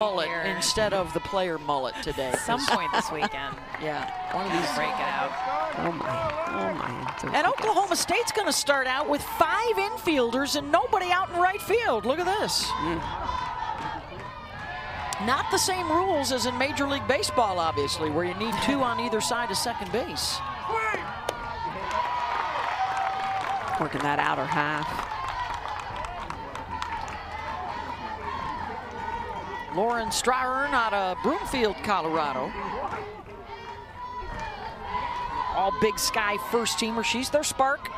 mullet instead of the player mullet today. At some point this weekend. Yeah, one of these break it out. Oh my. And Oklahoma State's going to start out with 5 infielders and nobody out in right field. Look at this. Not the same rules as in Major League Baseball, obviously, where you need 2 on either side of second base. Working that outer half. Lauren Strahern out of Broomfield, Colorado. All Big Sky first teamer. She's their spark.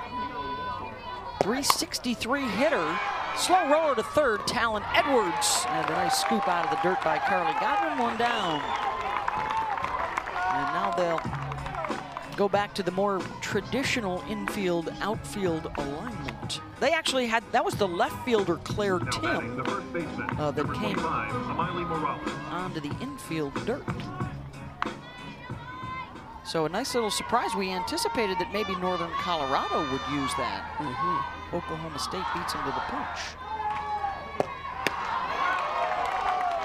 363 hitter. Slow roller to third, Talon Edwards. And a nice scoop out of the dirt by Carly Godwin, 1 down. And now they'll go back to the more traditional infield outfield alignment. They actually had, that was the left fielder Claire Tim that came onto the infield dirt. So a nice little surprise. We anticipated that maybe Northern Colorado would use that. Oklahoma State beats them to the punch.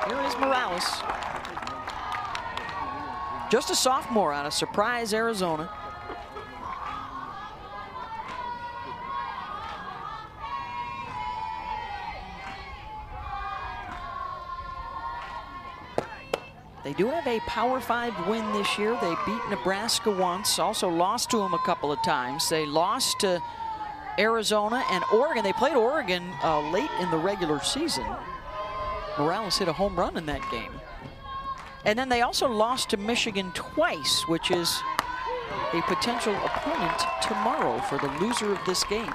Here is Morales. Just a sophomore out of Surprise, Arizona. They do have a Power 5 win this year. They beat Nebraska once, also lost to them a couple of times. They lost to Arizona and Oregon. They played Oregon late in the regular season. Morales hit a home run in that game. And then they also lost to Michigan twice, which is a potential opponent tomorrow for the loser of this game.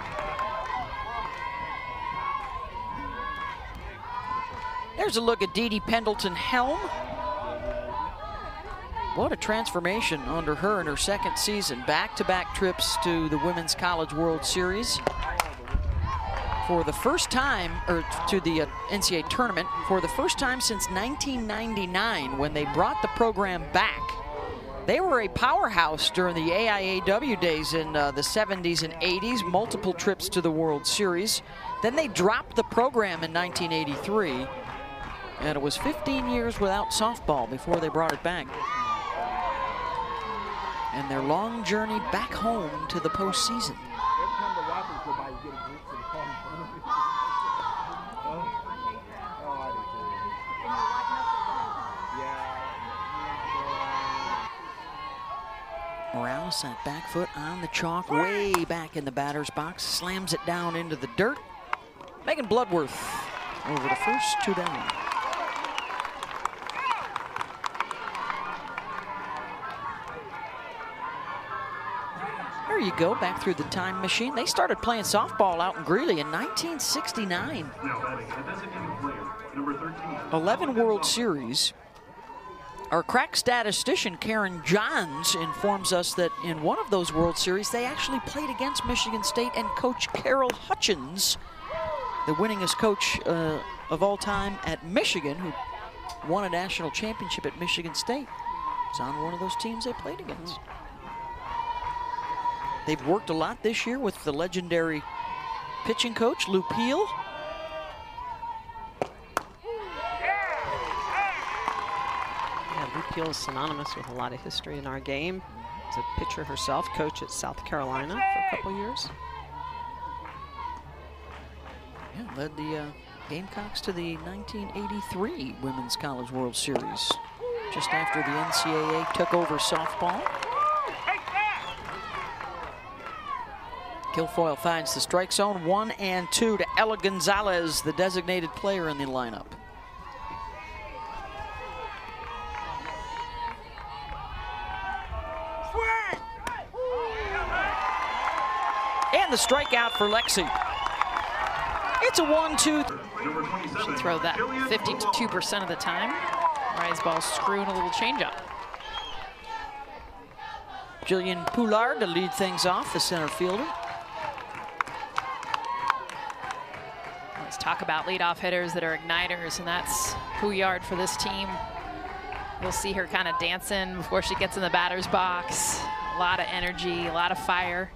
There's a look at Dee Dee Pendleton-Helm. What a transformation under her in her second season. Back-to-back trips to the Women's College World Series. For the first time, or to the NCAA tournament, for the first time since 1999 when they brought the program back. They were a powerhouse during the AIAW days in the 70s and 80s, multiple trips to the World Series. Then they dropped the program in 1983, and it was 15 years without softball before they brought it back. And their long journey back home to the postseason. Morales, that back foot on the chalk, way back in the batter's box, slams it down into the dirt. Megan Bloodworth over the first, 2 down. There you go, back through the time machine. They started playing softball out in Greeley in 1969. 11 World Series. Our crack statistician, Karen Johns, informs us that in one of those World Series, they actually played against Michigan State, and Coach Carol Hutchins, the winningest coach of all time at Michigan, who won a national championship at Michigan State, was on one of those teams they played against. They've worked a lot this year with the legendary pitching coach, Lou Peel. Peel is synonymous with a lot of history in our game. As a pitcher herself, coach at South Carolina for a couple years. Yeah, led the Gamecocks to the 1983 Women's College World Series, just after the NCAA took over softball. Guilfoyle finds the strike zone, 1 and 2 to Ella Gonzalez, the designated player in the lineup. And the strikeout for Lexi. It's a 1-2. She'll throw that 52% of the time. Rise ball screwing a little changeup. Jillian Poulard to lead things off, the center fielder. Let's talk about leadoff hitters that are igniters, and that's Poulard for this team. You'll see her kind of dancing before she gets in the batter's box. A lot of energy, a lot of fire.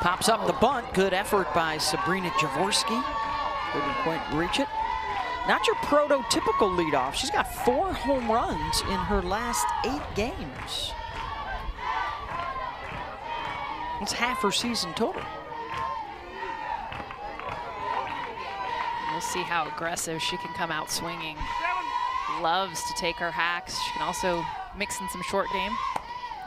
Pops up the bunt. Good effort by Sabrina Jaworski. Couldn't quite reach it. Not your prototypical leadoff. She's got 4 home runs in her last 8 games. It's half her season total. We'll see how aggressive she can come out swinging. Loves to take her hacks. She can also mix in some short game.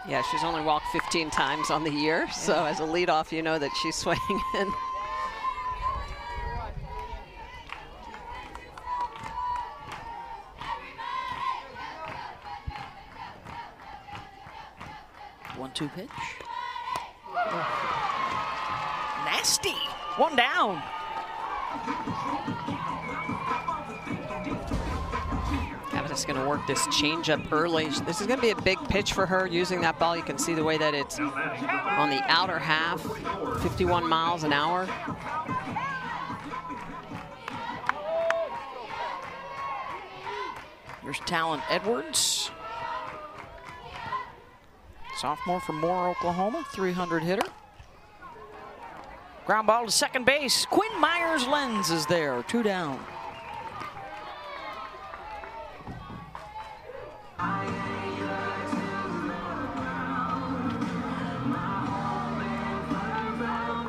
Yeah, she's only walked 15 times on the year, so as a leadoff, you know that she's swinging in. One-two pitch. Nasty. One down. Cabot's going to work this changeup early. This is going to be a big pitch for her using that ball. You can see the way that it's on the outer half, 51 miles an hour. Here's Talon Edwards. Sophomore from Moore, Oklahoma, 300 hitter. Ground ball to second base. Quinn Myers-Lenz is there, 2 down.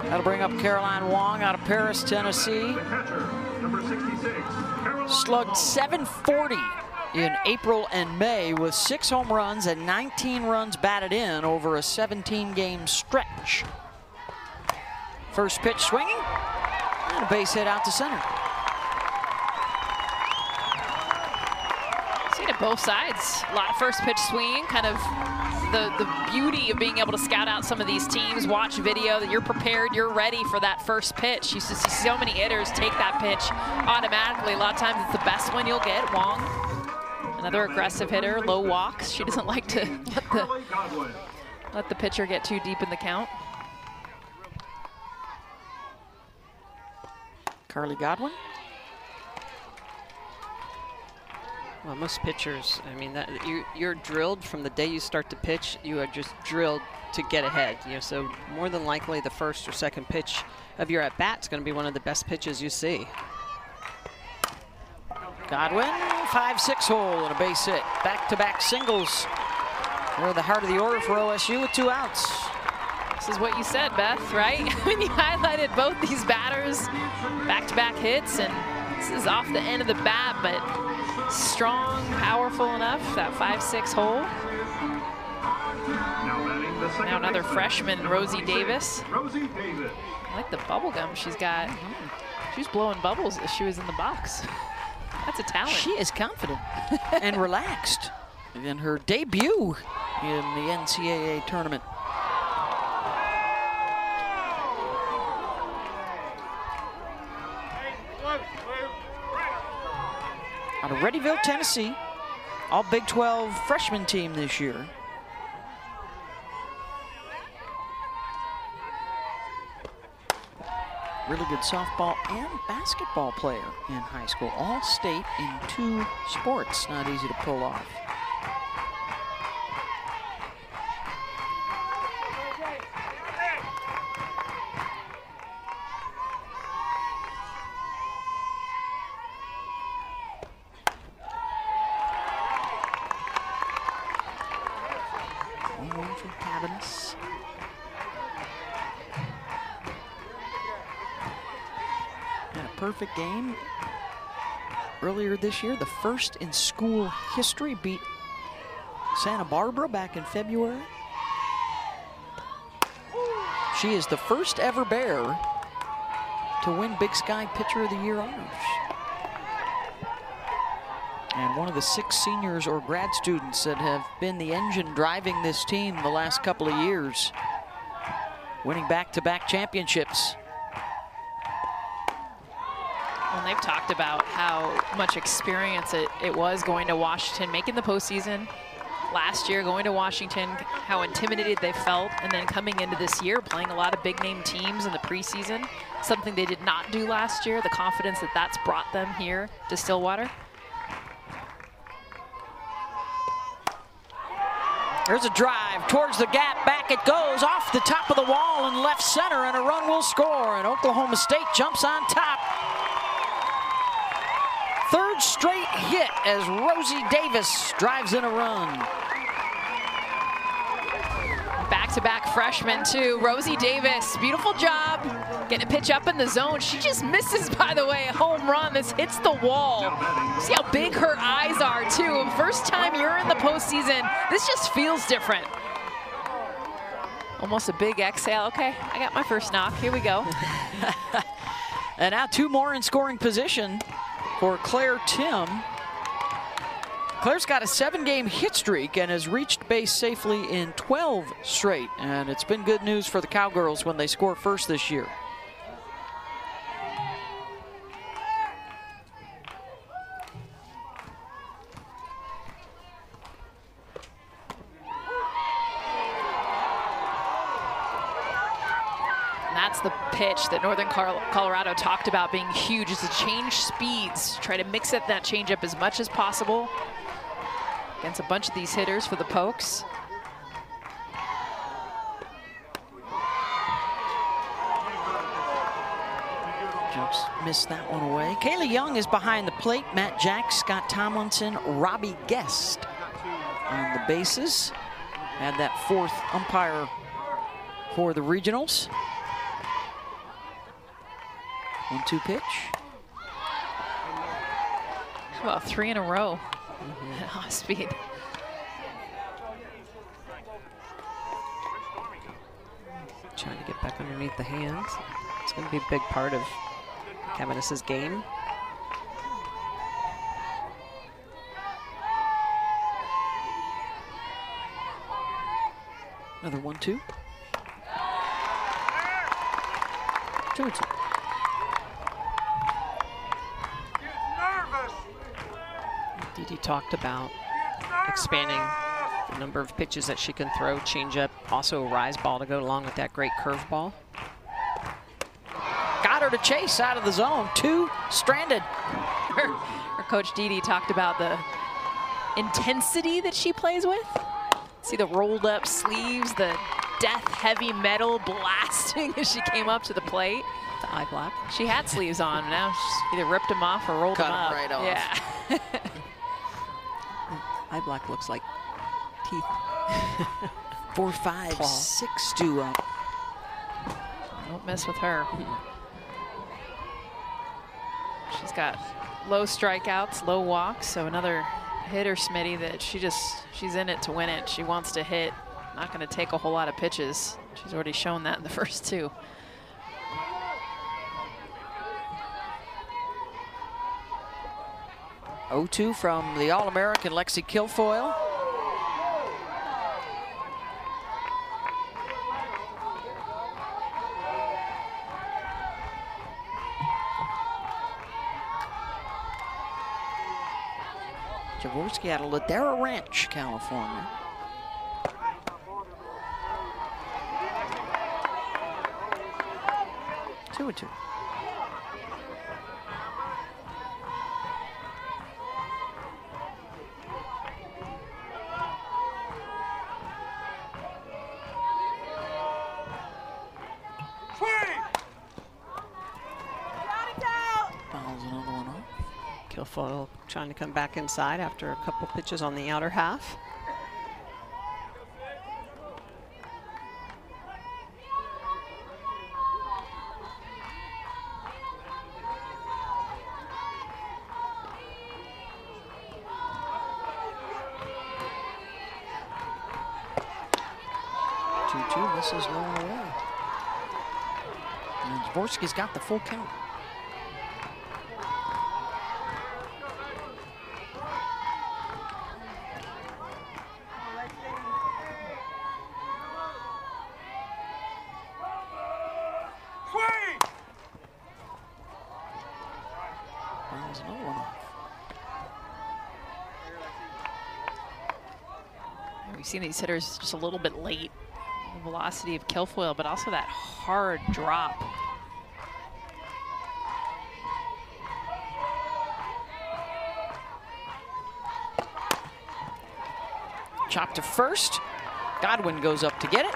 That'll bring up Caroline Wong out of Paris, Tennessee. Slugged .740 in April and May with 6 home runs and 19 runs batted in over a 17-game stretch. First pitch swinging, and a base hit out to center. Seen it both sides. A lot of first pitch swinging, kind of the beauty of being able to scout out some of these teams, watch video, that you're prepared, you're ready for that first pitch. You see so many hitters take that pitch automatically. A lot of times it's the best one you'll get. Wong, another aggressive hitter, low walks. She doesn't like to let the pitcher get too deep in the count. Carly Godwin. Well, most pitchers, I mean, you're drilled from the day you start to pitch. You are just drilled to get ahead. You know, so more than likely, the first or second pitch of your at-bat is going to be one of the best pitches you see. Godwin, 5-6 hole and a base hit. Back-to-back singles. We're the heart of the order for OSU with 2 outs. This is what you said, Beth, right? When you highlighted both these batters, back-to-back hits, and this is off the end of the bat, but strong, powerful enough, that 5-6 hole. Now another freshman, Rosie Davis. I like the bubble gum she's got. She's blowing bubbles as she was in the box. That's a talent. She is confident and relaxed in her debut in the NCAA tournament. Out of Readyville, Tennessee, all Big 12 freshman team this year. Really good softball and basketball player in high school. All state in 2 sports. Not easy to pull off. One from Cabinets. Had a perfect game earlier this year, the first in school history, beat Santa Barbara back in February. She is the first ever Bear to win Big Sky Pitcher of the Year honors. And one of the 6 seniors or grad students that have been the engine driving this team the last couple of years, winning back-to-back championships. Well, they've talked about how much experience it was going to Washington, making the postseason last year, going to Washington, how intimidated they felt, and then coming into this year, playing a lot of big-name teams in the preseason, something they did not do last year, the confidence that that's brought them here to Stillwater. There's a drive towards the gap, back it goes, off the top of the wall in left center, and a run will score, and Oklahoma State jumps on top. third straight hit as Rosie Davis drives in a run. Back-to-back freshman, too. Rosie Davis, beautiful job getting a pitch up in the zone. She just misses, by the way, a home run. This hits the wall. See how big her eyes are, too. First time you're in the postseason, this just feels different. Almost a big exhale. Okay, I got my first knock. Here we go. And now 2 more in scoring position for Claire Tim. Claire's got a 7-game hit streak and has reached base safely in 12 straight. And it's been good news for the Cowgirls when they score first this year. That's the pitch that Northern Colorado talked about being huge, is to change speeds, try to mix up that changeup as much as possible against a bunch of these hitters for the Pokes. Just missed that one away. Kaylee Young is behind the plate. Matt Jack, Scott Tomlinson, Robbie Guest on the bases. Had that 4th umpire for the regionals. 1-2 pitch. Well, 3 in a row at off speed. Trying to get back underneath the hands. It's going to be a big part of Cavanice's game. Another 1-2. 2-2. Didi talked about expanding the number of pitches that she can throw, changeup, also a rise ball to go along with that great curveball. Got her to chase out of the zone. 2 stranded. Her coach Didi talked about the intensity that she plays with. See the rolled up sleeves, the death heavy metal blasting as she came up to the plate. The eye black. She had sleeves on. Now she's either ripped them off or rolled them up. Cut them right off. Yeah. Eye black looks like teeth. 4, 5, 6-2 up. Don't mess with her. She's got low strikeouts, low walks, so another hitter, Smitty, that she's in it to win it. She wants to hit, not going to take a whole lot of pitches. She's already shown that in the first 2. (0-2) from the All-American Lexi Kilfoyle. Jaworski out of Ladera Ranch, California. Two and 2. Kilfoyle trying to come back inside after a couple pitches on the outer half. This is going away. And Dvorsky's got the full count. There's another one off. We've seen these hitters just a little bit late. The velocity of Kilfoyle, but also that hard drop. Chop to first. Godwin goes up to get it.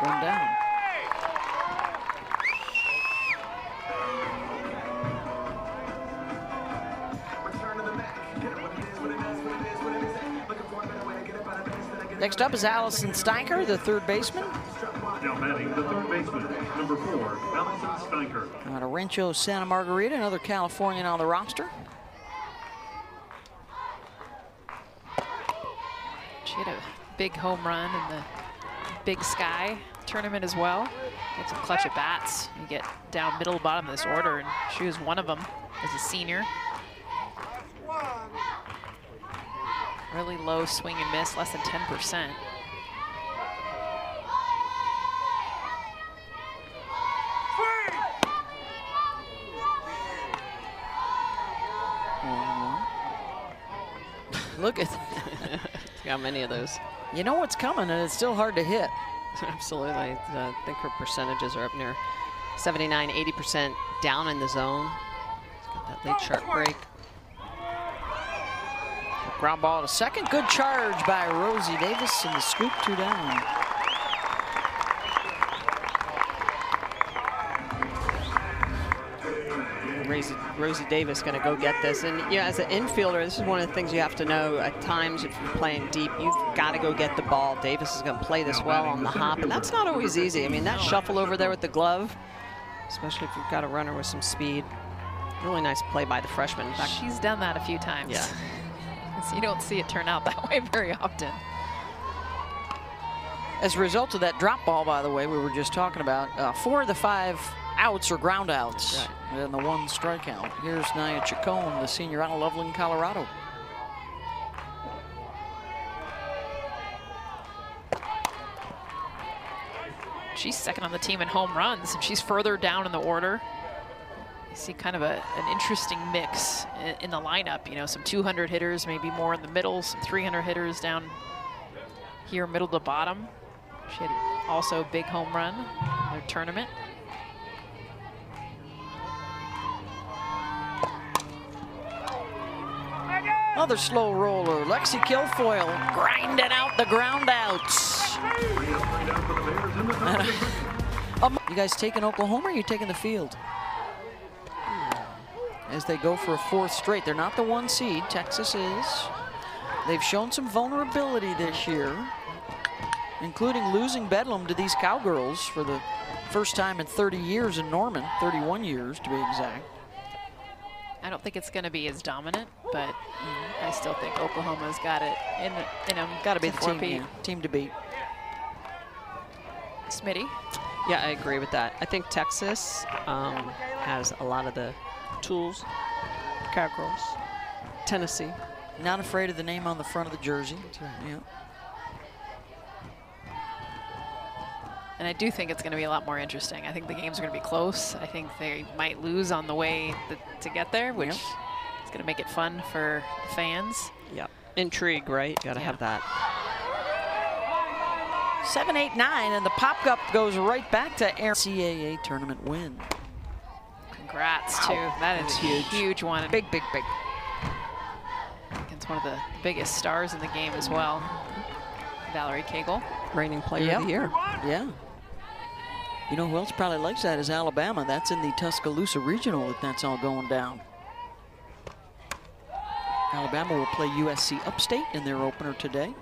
One down. Next up is Allison Steicher, the third baseman. Now batting the third baseman, number 4, Allison Steicher. Out of Rancho Santa Margarita, another Californian on the roster. She had a big home run in the Big Sky tournament as well. Had some clutch at bats. You get down middle bottom of this order, and she was one of them as a senior. Really low swing and miss, less than 10%. Look at Got many of those. You know what's coming, and it's still hard to hit. Absolutely. I think her percentages are up near 79, 80% down in the zone. She's got that late sharp break. Ground ball to second. Good charge by Rosie Davis, and the scoop 2 down. Rosie Davis going to go get this. And you know, as an infielder, this is one of the things you have to know. At times, if you're playing deep, you've got to go get the ball. Davis is going to play this well on the hop, and that's not always easy. I mean, that shuffle over there with the glove, especially if you've got a runner with some speed. Really nice play by the freshman. She's done that a few times. Yeah. So you don't see it turn out that way very often. As a result of that drop ball, by the way, we were just talking about, 4 of the 5 outs are ground outs. Right. And the 1 strikeout. Here's Nia Chacon, the senior out of Loveland, Colorado. She's second on the team in home runs, and she's further down in the order. You see kind of an interesting mix in the lineup. You know, some 200 hitters, maybe more in the middle, some 300 hitters down here, middle to bottom. She had also a big home run in their tournament. Another slow roller. Lexi Kilfoyle grinding out the ground outs. You guys taking Oklahoma, or are you taking the field? As they go for a 4th straight. They're not the 1 seed. Texas is. They've shown some vulnerability this year, including losing Bedlam to these Cowgirls for the first time in 30 years in Norman, 31 years to be exact. I don't think it's going to be as dominant, but I still think Oklahoma's got it in them. Got to be the team to beat. Smitty? Yeah, I agree with that. I think Texas has a lot of the tools. Cowgirls. Tennessee. Not afraid of the name on the front of the jersey. That's right. Yeah. And I do think it's going to be a lot more interesting. I think the games are going to be close. I think they might lose on the way to get there, which is going to make it fun for fans. Yep. Intrigue, right? Got to have that. 7, 8, 9, and the pop-up goes right back to NCAA tournament win. Congrats, too. That is a huge one. Big, big, big. Against one of the biggest stars in the game as well, Valerie Cagle. Reigning player of the year. Yeah. You know who else probably likes that is Alabama. That's in the Tuscaloosa Regional that's all going down. Alabama will play USC Upstate in their opener today.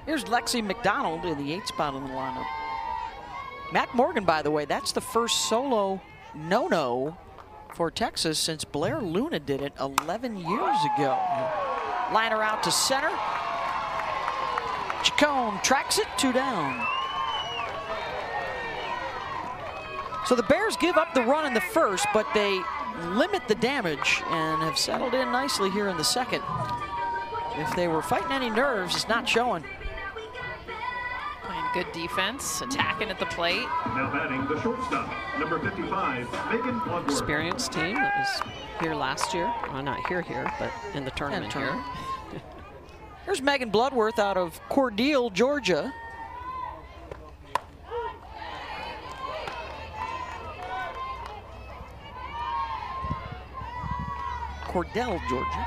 Here's Lexi McDonald in the 8th spot in the lineup. Mac Morgan, by the way, that's the first solo no-no for Texas since Blair Luna did it 11 years ago. Liner out to center. Chacon tracks it, 2 down. So the Bears give up the run in the first, but they limit the damage and have settled in nicely here in the second. If they were fighting any nerves, it's not showing. Good defense, attacking at the plate. Now batting the shortstop, number 55, Megan Bloodworth. Experienced team that was here last year. Well, not here, but in the tournament here. Here's Megan Bloodworth out of Cordele, Georgia. Cordell, Georgia.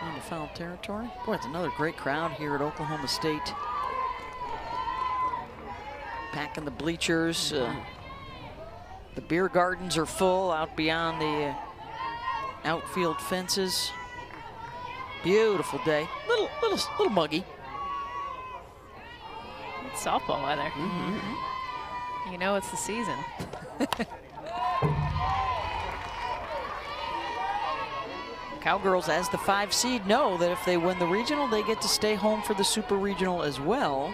Into foul territory. Boy, it's another great crowd here at Oklahoma State. Packing the bleachers. The beer gardens are full out beyond the outfield fences. Beautiful day. Little muggy. It's softball weather. You know it's the season. Cowgirls, as the 5 seed, know that if they win the regional, they get to stay home for the super regional as well.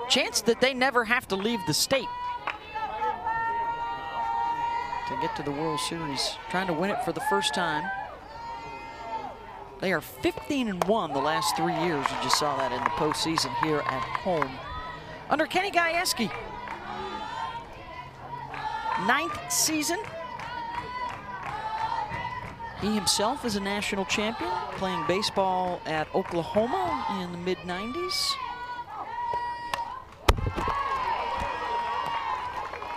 Chance that they never have to leave the state to get to the World Series. Trying to win it for the first time. They are 15-1 the last 3 years. You just saw that in the postseason here at home. Under Kenny Gajewski. 9th season. He himself is a national champion, playing baseball at Oklahoma in the mid-90s.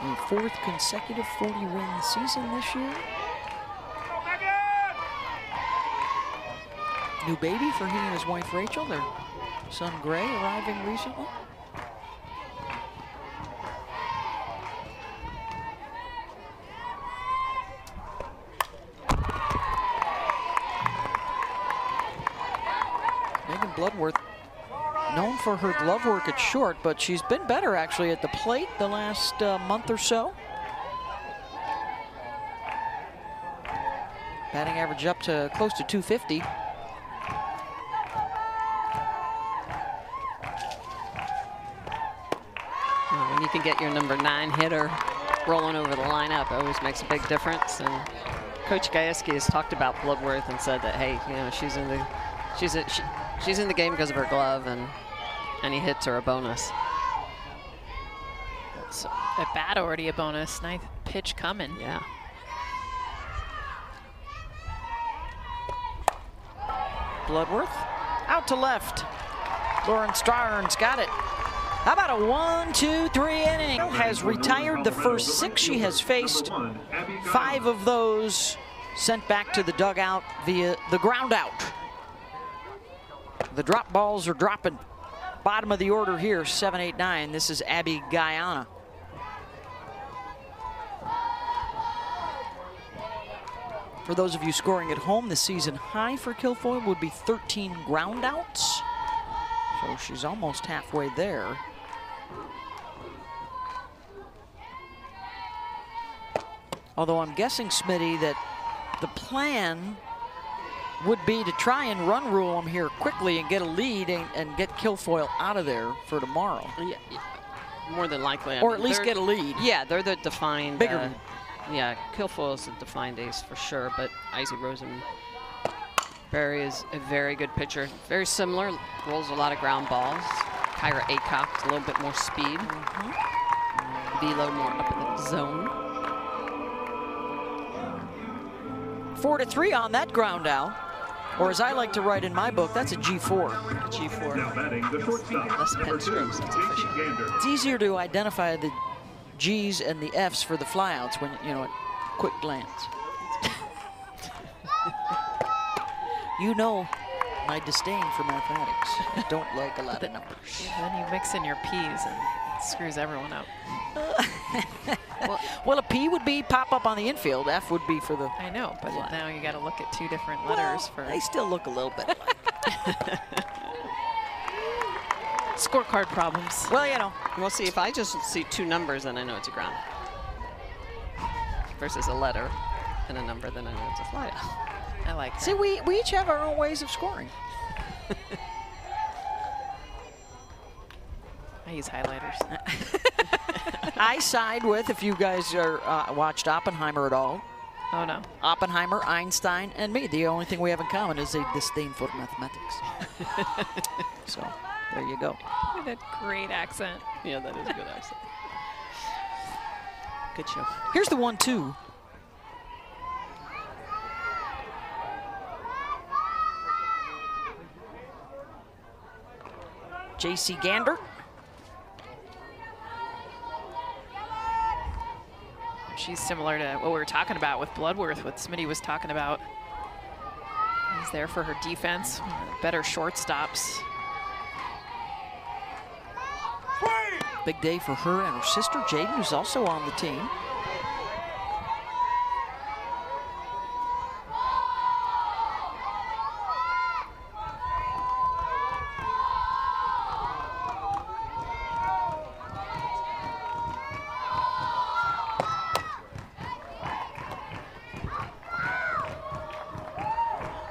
A 4th consecutive 40-win season this year. New baby for he and his wife Rachel, their son Gray arriving recently. Bloodworth, known for her glove work at short, but she's been better actually at the plate the last month or so. Batting average up to close to 250. When you can get your number 9 hitter rolling over the lineup, it always makes a big difference. And Coach Gajewski has talked about Bloodworth and said that, hey, you know, she's in the game because of her glove, and any hits are a bonus. So at bat already a bonus. 9th pitch coming. Yeah. Bloodworth out to left. Lauren Strarn's got it. How about a 1-2-3 inning? Has retired the first 6 she has faced. 5 of those sent back to the dugout via the ground out. The drop balls are dropping. Bottom of the order here, 7, 8, 9. This is Abby Guyana. For those of you scoring at home, the season high for Kilfoyle would be 13 ground outs. So she's almost halfway there. Although I'm guessing, Smitty, that the plan would be to try and run rule them here quickly and get a lead and get Kilfoyle out of there for tomorrow. Yeah, more than likely. Or at least get a lead. Yeah, they're the defined. Bigger lead. Yeah, Kilfoyle's the defined ace for sure, but Izzy Rosenberry is a very good pitcher. Very similar, rolls a lot of ground balls. Kyra Acock, a little bit more speed. Velo more up in the zone. 4-3 on that ground out. Or as I like to write in my book, that's a G4. G4. Now batting the shortstop, Less pen number 2, strokes, that's Casey efficient. Gander. It's easier to identify the G's and the F's for the flyouts when, you know, at quick glance. You know my disdain for mathematics. I don't like a lot of numbers. Then you mix in your P's and it screws everyone up. Well, a P would be pop up on the infield. F would be for the... I know, but Fly. now you got to look at 2 different letters for They still look a little bit alike. scorecard problems. Well, you know. We'll see, if I just see 2 numbers, then I know it's a ground. Versus a letter and a number, then I know it's a flyout. I like that. See, we each have our own ways of scoring. I use highlighters. I side with, if you guys are watched Oppenheimer at all, Oh, no. Oppenheimer, Einstein, and me. The only thing we have in common is a disdain for mathematics. So, there you go. That great accent. Yeah, that is a good accent. Good show. Here's the 1-2. J.C. Gander. She's similar to what we were talking about with Bloodworth, what Smitty was talking about. He's there for her defense, better shortstops. Big day for her and her sister, Jaden, who's also on the team.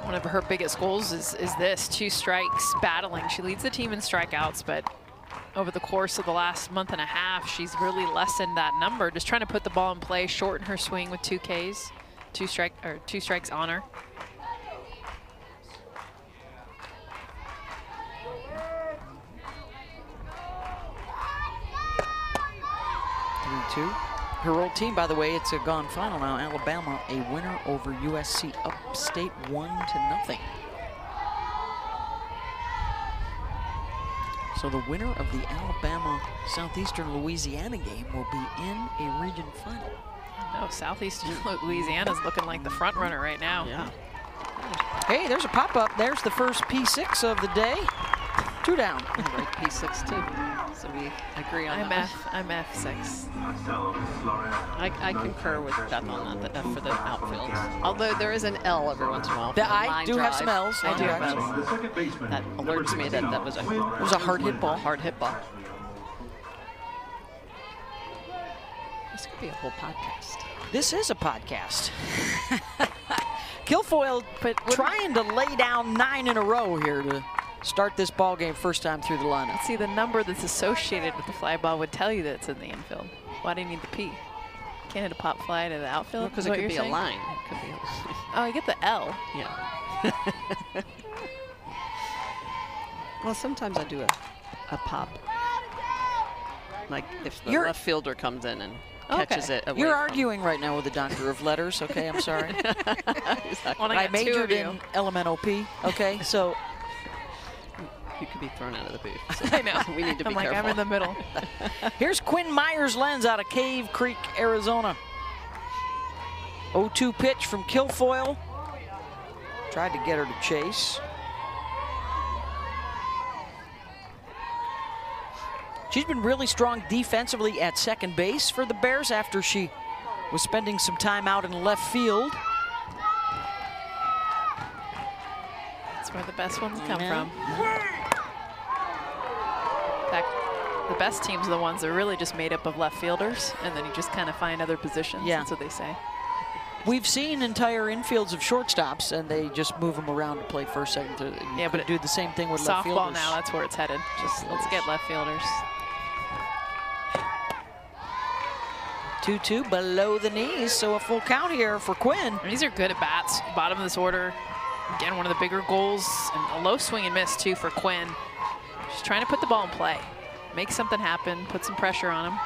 One of her biggest goals is this, 2 strikes battling. She leads the team in strikeouts, but over the course of the last month and a half, she's really lessened that number, just trying to put the ball in play, shorten her swing with 2 Ks, 2 strikes on her. Her old team, by the way, it's a gone final now. Alabama, a winner over USC Upstate 1-0. So the winner of the Alabama Southeastern Louisiana game will be in a region final. No, Southeastern Louisiana's looking like the front runner right now. Yeah. Hey, there's a pop-up. There's the first P6 of the day. 2 down. Right, P6 too. So we agree on that. I'm F6. I concur with Beth on that, the F for the outfield. Although there is an L every once in a while. I do have some L's. I do have L's. The second baseman. That alerts me that that was a hard hit ball. Hard hit ball. This could be a whole podcast. This is a podcast. Guilfoyle trying to lay down 9 in a row here to start this ball game first time through the lineup. See, the number that's associated with the fly ball would tell you that it's in the infield. Why do you need the P? Can't hit a pop fly to the outfield? Because it could be a line. It could be Oh, you get the L. Yeah. Well, sometimes I do a pop. Like if the left fielder comes in and catches it away. You're arguing right now with the doctor of letters, okay? I'm sorry. Exactly. Well, I majored in elemental P, okay? So you could be thrown out of the booth. So I know. We need to be I'm careful. I'm in the middle. here's Quinn Myers-Lenz out of Cave Creek, Arizona. 0-2 pitch from Guilfoyle. Tried to get her to chase. She's been really strong defensively at second base for the Bears after she was spending some time out in left field. That's where the best ones come from. In fact, the best teams are the ones that are really just made up of left fielders, and then you just kind of find other positions. Yeah. That's what they say. We've seen entire infields of shortstops, and they just move them around to play first, second, third. You but do the same thing with left fielders. Softball now, that's where it's headed. Just let's get left fielders. 2-2 below the knees, so a full count here for Quinn. And these are good at bats. Bottom of this order. Again, one of the bigger goals, and a low swing and miss too for Quinn. She's trying to put the ball in play, make something happen, put some pressure on him.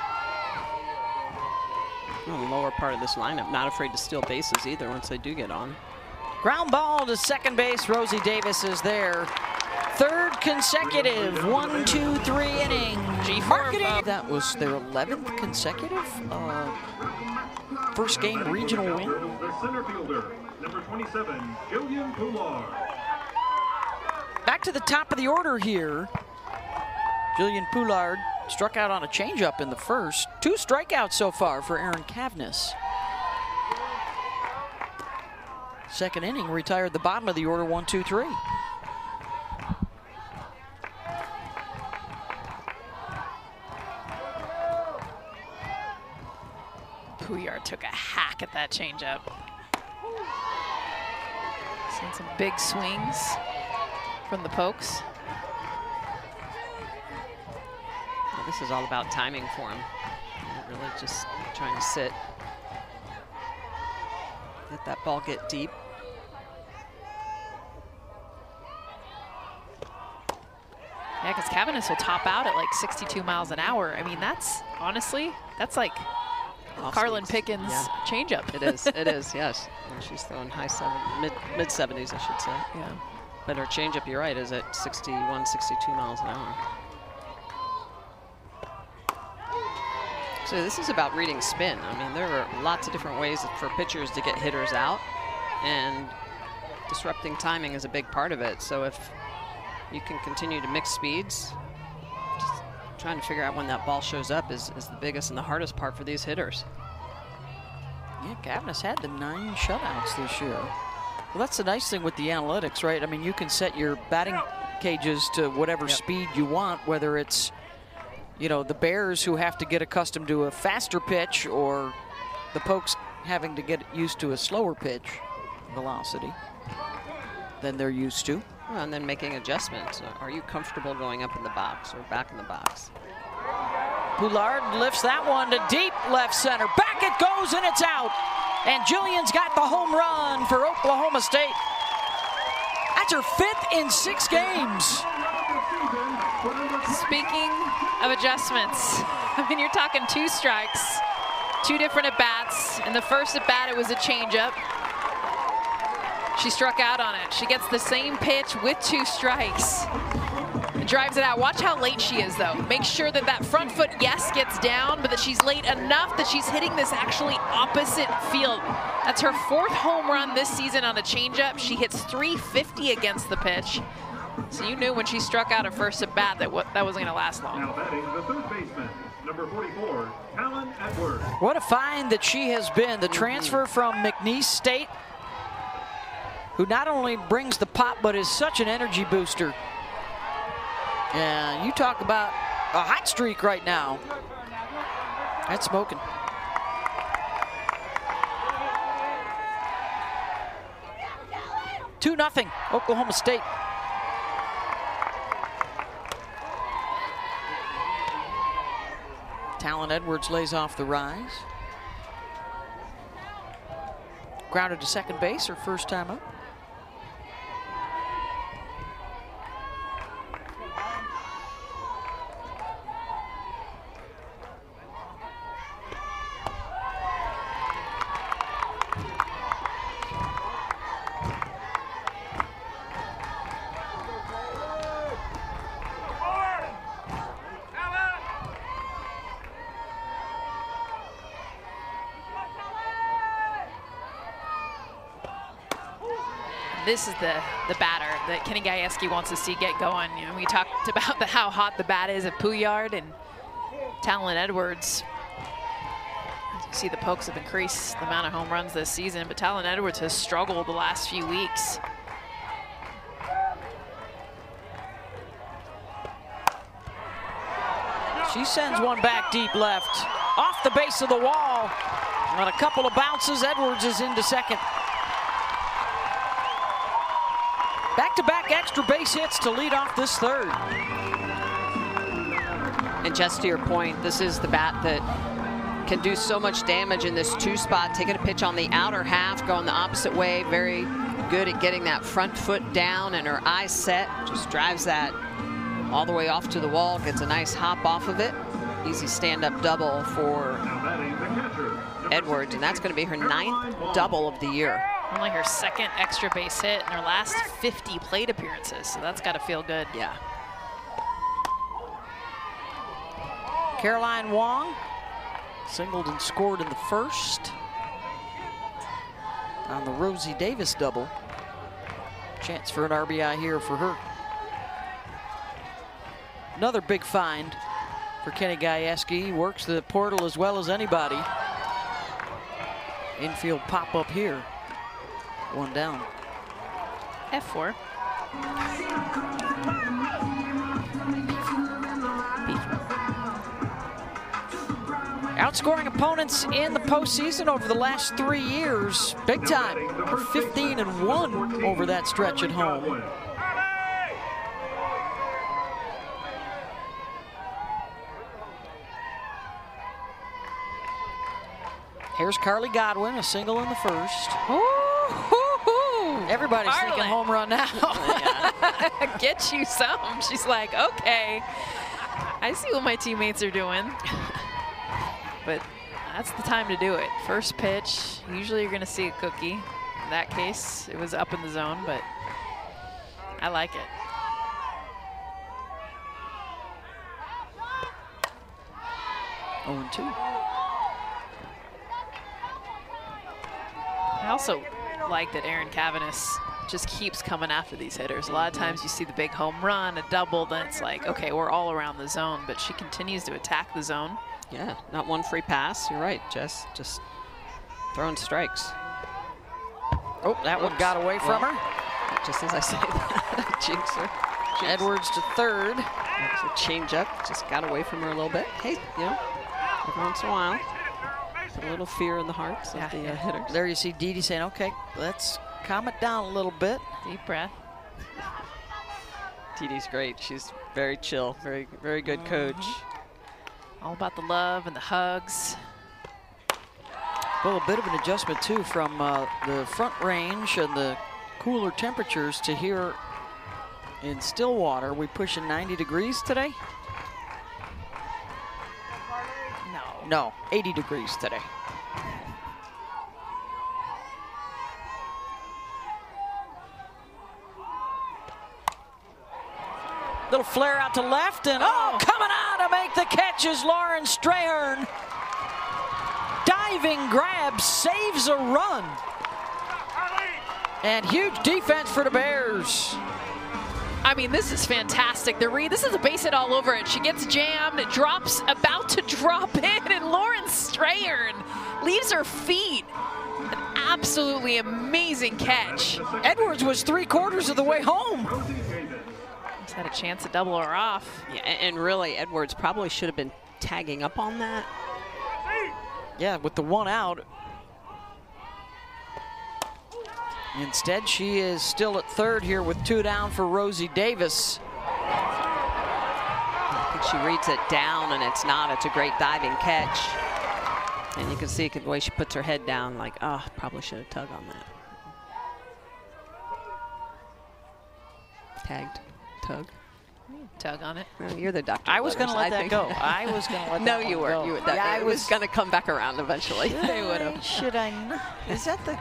On the lower part of this lineup, not afraid to steal bases either once they do get on. Ground ball to second base. Rosie Davis is there. Third consecutive 1-2-3 inning. Marketing. That was their 11th consecutive first game regional win. The center fielder, number 27, Jillian Poulard. Back to the top of the order here. Jillian Poulard struck out on a changeup in the first. 2 strikeouts so far for Erin Cavness. Second inning, retired the bottom of the order, 1-2-3. Pouillard took a hack at that changeup. Seen some big swings from the Pokes. Well, this is all about timing for him. Really just trying to sit let that ball get deep. Yeah, because Cavanis will top out at like 62 miles an hour. I mean, that's honestly, that's like Carlin Pickens' changeup. It is, yes. And she's throwing mid 70s, I should say. Yeah. But her changeup, you're right, is at 61, 62 miles an hour. So this is about reading spin. I mean, there are lots of different ways for pitchers to get hitters out, and disrupting timing is a big part of it. So if you can continue to mix speeds, just trying to figure out when that ball shows up is the biggest and the hardest part for these hitters. Yeah, Cavanis had the 9 shutouts this year. Well, that's the nice thing with the analytics, right? I mean, you can set your batting cages to whatever speed you want, whether it's, you know, the Bears who have to get accustomed to a faster pitch, or the Pokes having to get used to a slower pitch velocity than they're used to. Well, and then making adjustments. Are you comfortable going up in the box or back in the box? Poulard lifts that one to deep left center. Back it goes, and it's out. And Jillian's got the home run for Oklahoma State. That's her 5th in 6 games. Speaking of adjustments, I mean, you're talking 2 strikes, 2 different at-bats. In the first at-bat, it was a changeup. She struck out on it. She gets the same pitch with 2 strikes. And drives it out. Watch how late she is, though. Make sure that that front foot, yes, gets down, but that she's late enough that she's hitting this actually opposite field. That's her 4th home run this season on a changeup. She hits .350 against the pitch. So you knew when she struck out her first at bat that that wasn't going to last long. Now batting the third baseman, number 44, Talon Edwards. What a find that she has been. The transfer from McNeese State, who not only brings the pop, but is such an energy booster. And you talk about a hot streak right now. That's smoking. Two 0 Oklahoma State. Talon Edwards lays off the rise. Grounded to second base, her first time up. This is the batter that Kenny Gajewski wants to see get going. You know, we talked about how hot the bat is at Poulard and Talon Edwards. As you see, the Pokes have increased the amount of home runs this season, but Talon Edwards has struggled the last few weeks. She sends one back deep left, off the base of the wall. On a couple of bounces, Edwards is into second. Back-to-back extra base hits to lead off this third. And just to your point, this is the bat that can do so much damage in this 2 spot, taking a pitch on the outer half, going the opposite way, very good at getting that front foot down, and her eyes set, just drives that all the way off to the wall, gets a nice hop off of it. Easy stand-up double for Edwards, and that's going to be her 9th double of the year. Only her 2nd extra base hit in her last 50 plate appearances, so that's got to feel good. Yeah. Caroline Wong singled and scored in the first on the Rosie Davis double. Chance for an RBI here for her. Another big find for Kenny Gajewski. Works the portal as well as anybody. Infield pop-up here. One down. F4. Outscoring opponents in the postseason over the last 3 years. Big time. We're 15-1 over that stretch at home. Here's Carly Godwin, a single in the first. Ooh, Everybody's thinking home run now. Get you some. She's like, okay, I see what my teammates are doing. But that's the time to do it. First pitch, usually you're gonna see a cookie. In that case, it was up in the zone, but I like it. Oh, 2. I also like that Erin Cavanis just keeps coming after these hitters. A lot of times you see the big home run, a double, then it's like, okay, we're all around the zone, but she continues to attack the zone. Yeah, not one free pass. You're right, Jess. Just throwing strikes. Oh, that one got away from her. Just as I say that, I jinx her. Edwards to third. That's a change up, just got away from her a little bit. Hey, you know, every once in a while, put a little fear in the hearts of the hitters. There you see Dee Dee saying, okay, let's calm it down a little bit. Deep breath. Dee Dee's great. She's very chill, very, very good coach. All about the love and the hugs. Well, a bit of an adjustment, too, from the front range and the cooler temperatures to here in Stillwater. We pushing 90 degrees today? No, 80 degrees today. Little flare out to left, and coming out to make the catch is Lauren Strayhorn. Diving grab, saves a run. And huge defense for the Bears. I mean, this is fantastic. This is a base hit all over it. She gets jammed, it drops, about to drop in, and Lauren Strayhorn leaves her feet. An absolutely amazing catch. Edwards was 3/4 of the way home. Just had a chance to double her off. Yeah, and really, Edwards probably should have been tagging up on that. Yeah, with the one out. Instead, she is still at third here with 2 down for Rosie Davis. I think she reads it down, and it's not. It's a great diving catch. And you can see the way she puts her head down, like, oh, probably should have tugged on that. Tagged. Tug. Tug on it. Well, you're the doctor. I was going to let that go. I was going to let no, that you one were. go. You were. That, yeah, it was going to come back around eventually. They would have. Should I not? Is that the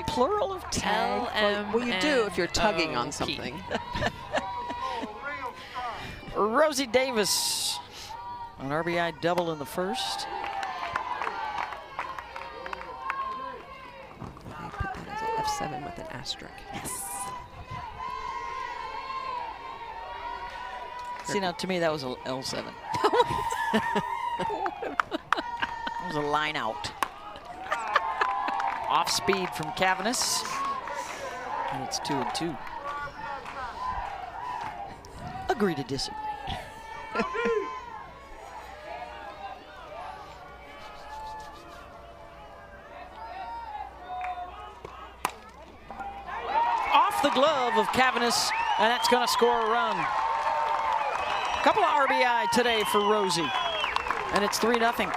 plural of tag? Well, you do if you're tugging on something. Rosie Davis, an RBI double in the first. I put that as an F7 with an asterisk. Yes. See, now to me that was a L7. That was a line out. Off speed from Cavanis. And it's 2-2. Agree to disagree. Off the glove of Cavanis, and that's going to score a run. Couple of RBI today for Rosie, and it's 3-0.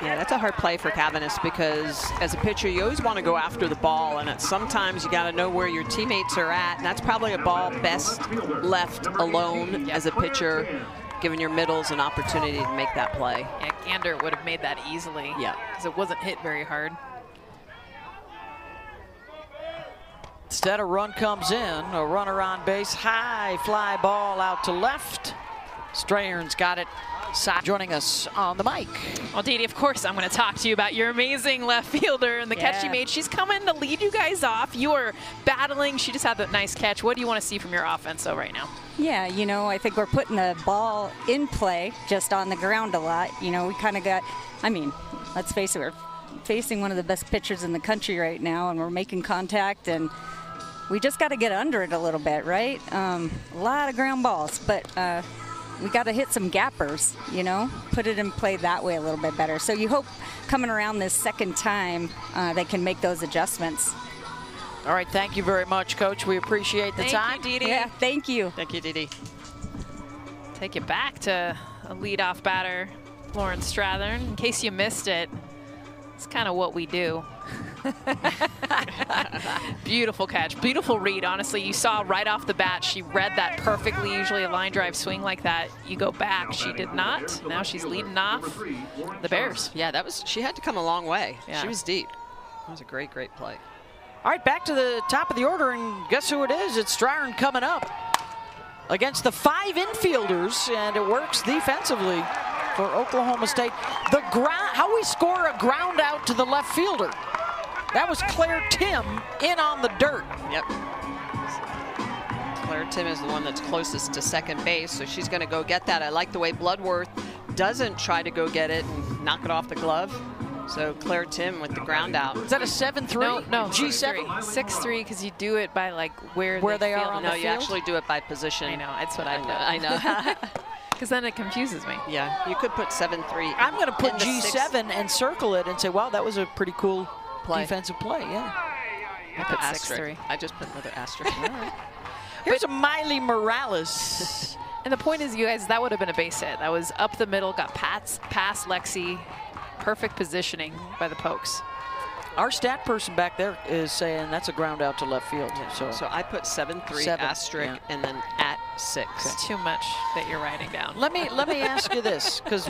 Yeah, that's a hard play for Cavanis because as a pitcher, you always want to go after the ball, and sometimes you got to know where your teammates are at, and that's probably a ball best left alone as a pitcher, giving your middles an opportunity to make that play. Yeah, Gander would have made that easily. Yeah, because it wasn't hit very hard. Instead, a run comes in, a runner on base, high fly ball out to left. Strayhorn's got it. Joining us on the mic. Well, Dee Dee, of course I'm going to talk to you about your amazing left fielder and the catch she made. She's coming to lead you guys off. You are battling. She just had that nice catch. What do you want to see from your offense though right now? Yeah, you know, I think we're putting the ball in play just on the ground a lot. You know, we kind of got, I mean, let's face it, we're facing one of the best pitchers in the country right now, and we're making contact, and we just got to get under it a little bit, right? A lot of ground balls, but we got to hit some gappers, you know, put it in play that way a little bit better. So you hope coming around this second time they can make those adjustments. All right, thank you very much, Coach. We appreciate the time. Thank you, Dee Dee. Yeah, thank you. Thank you, Dee Dee. Take it back to a leadoff batter Lauren Strathern. In case you missed it, it's kind of what we do. Beautiful catch, beautiful read. Honestly, you saw right off the bat, she read that perfectly. Usually a line drive swing like that, you go back. She did not. Now she's leading off the Bears. Yeah, she had to come a long way. Yeah. She was deep. That was a great, great play. All right, back to the top of the order, and guess who it is? It's Strathern coming up against the 5 infielders, and it works defensively for Oklahoma State. How we score a ground out to the left fielder. That was Claire Tim in on the dirt. Yep. Claire Tim is the one that's closest to second base, so she's going to go get that. I like the way Bloodworth doesn't try to go get it and knock it off the glove. So Claire Tim with the ground out. Is that a 7-3? No, G7? 6-3, because you do it by like where they are on the No, field? you actually do it by position. I know, that's what I do. I know. Because then it confuses me. Yeah, you could put 7-3. I'm going to put in the G7 and circle it and say, wow, that was a pretty cool defensive play. Yeah. I put asterisk. 6-3. I just put another asterisk. All right. Here's a Miley Morales. And the point is, you guys, that would have been a base hit. That was up the middle, got past Lexi. Perfect positioning by the Pokes. Our stat person back there is saying that's a ground out to left field. Yeah, so I put 7-3 7, asterisk and then at 6. It's too much that you're writing down. Let me ask you this, because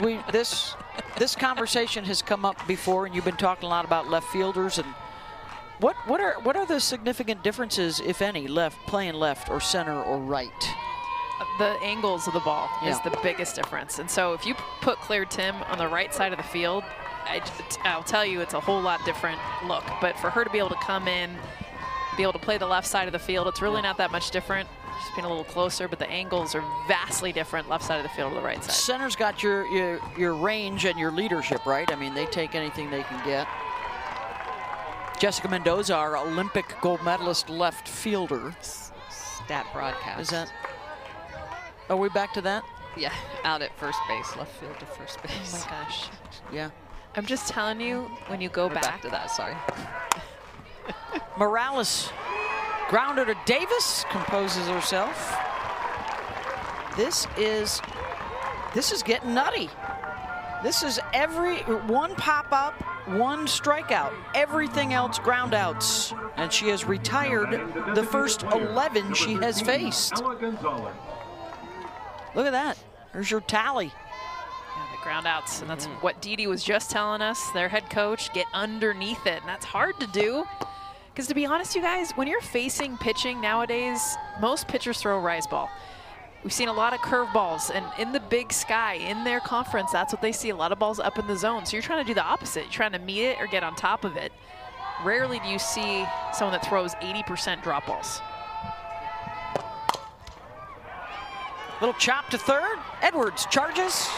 this conversation has come up before, and you've been talking a lot about left fielders, and what are the significant differences, if any, playing left or center or right? The angles of the ball is the biggest difference. And so if you put Claire Tim on the right side of the field, I'll tell you it's a whole lot different look. But for her to be able to come in, be able to play the left side of the field, it's really not that much different. Just being a little closer, but the angles are vastly different left side of the field to the right side. Center's got your range and your leadership, right? I mean, they take anything they can get. Jessica Mendoza, our Olympic gold medalist left fielder. Stat broadcast. Is that? Are we back to that? Yeah, out at first base, left field to first base. Oh my gosh. Yeah. I'm just telling you, when you go back to that, sorry. Morales, grounder to Davis, composes herself. This is getting nutty. This is one pop-up, one strikeout, everything else ground outs. And she has retired the first 11 she has faced. Look at that. There's your tally. Yeah, the ground outs, and that's what Dee Dee was just telling us, their head coach, get underneath it, and that's hard to do. Because to be honest, you guys, when you're facing pitching nowadays, most pitchers throw a rise ball. We've seen a lot of curveballs, and in the Big Sky, in their conference, that's what they see, a lot of balls up in the zone. So you're trying to do the opposite. You're trying to meet it or get on top of it. Rarely do you see someone that throws 80% drop balls. Little chop to third. Edwards charges.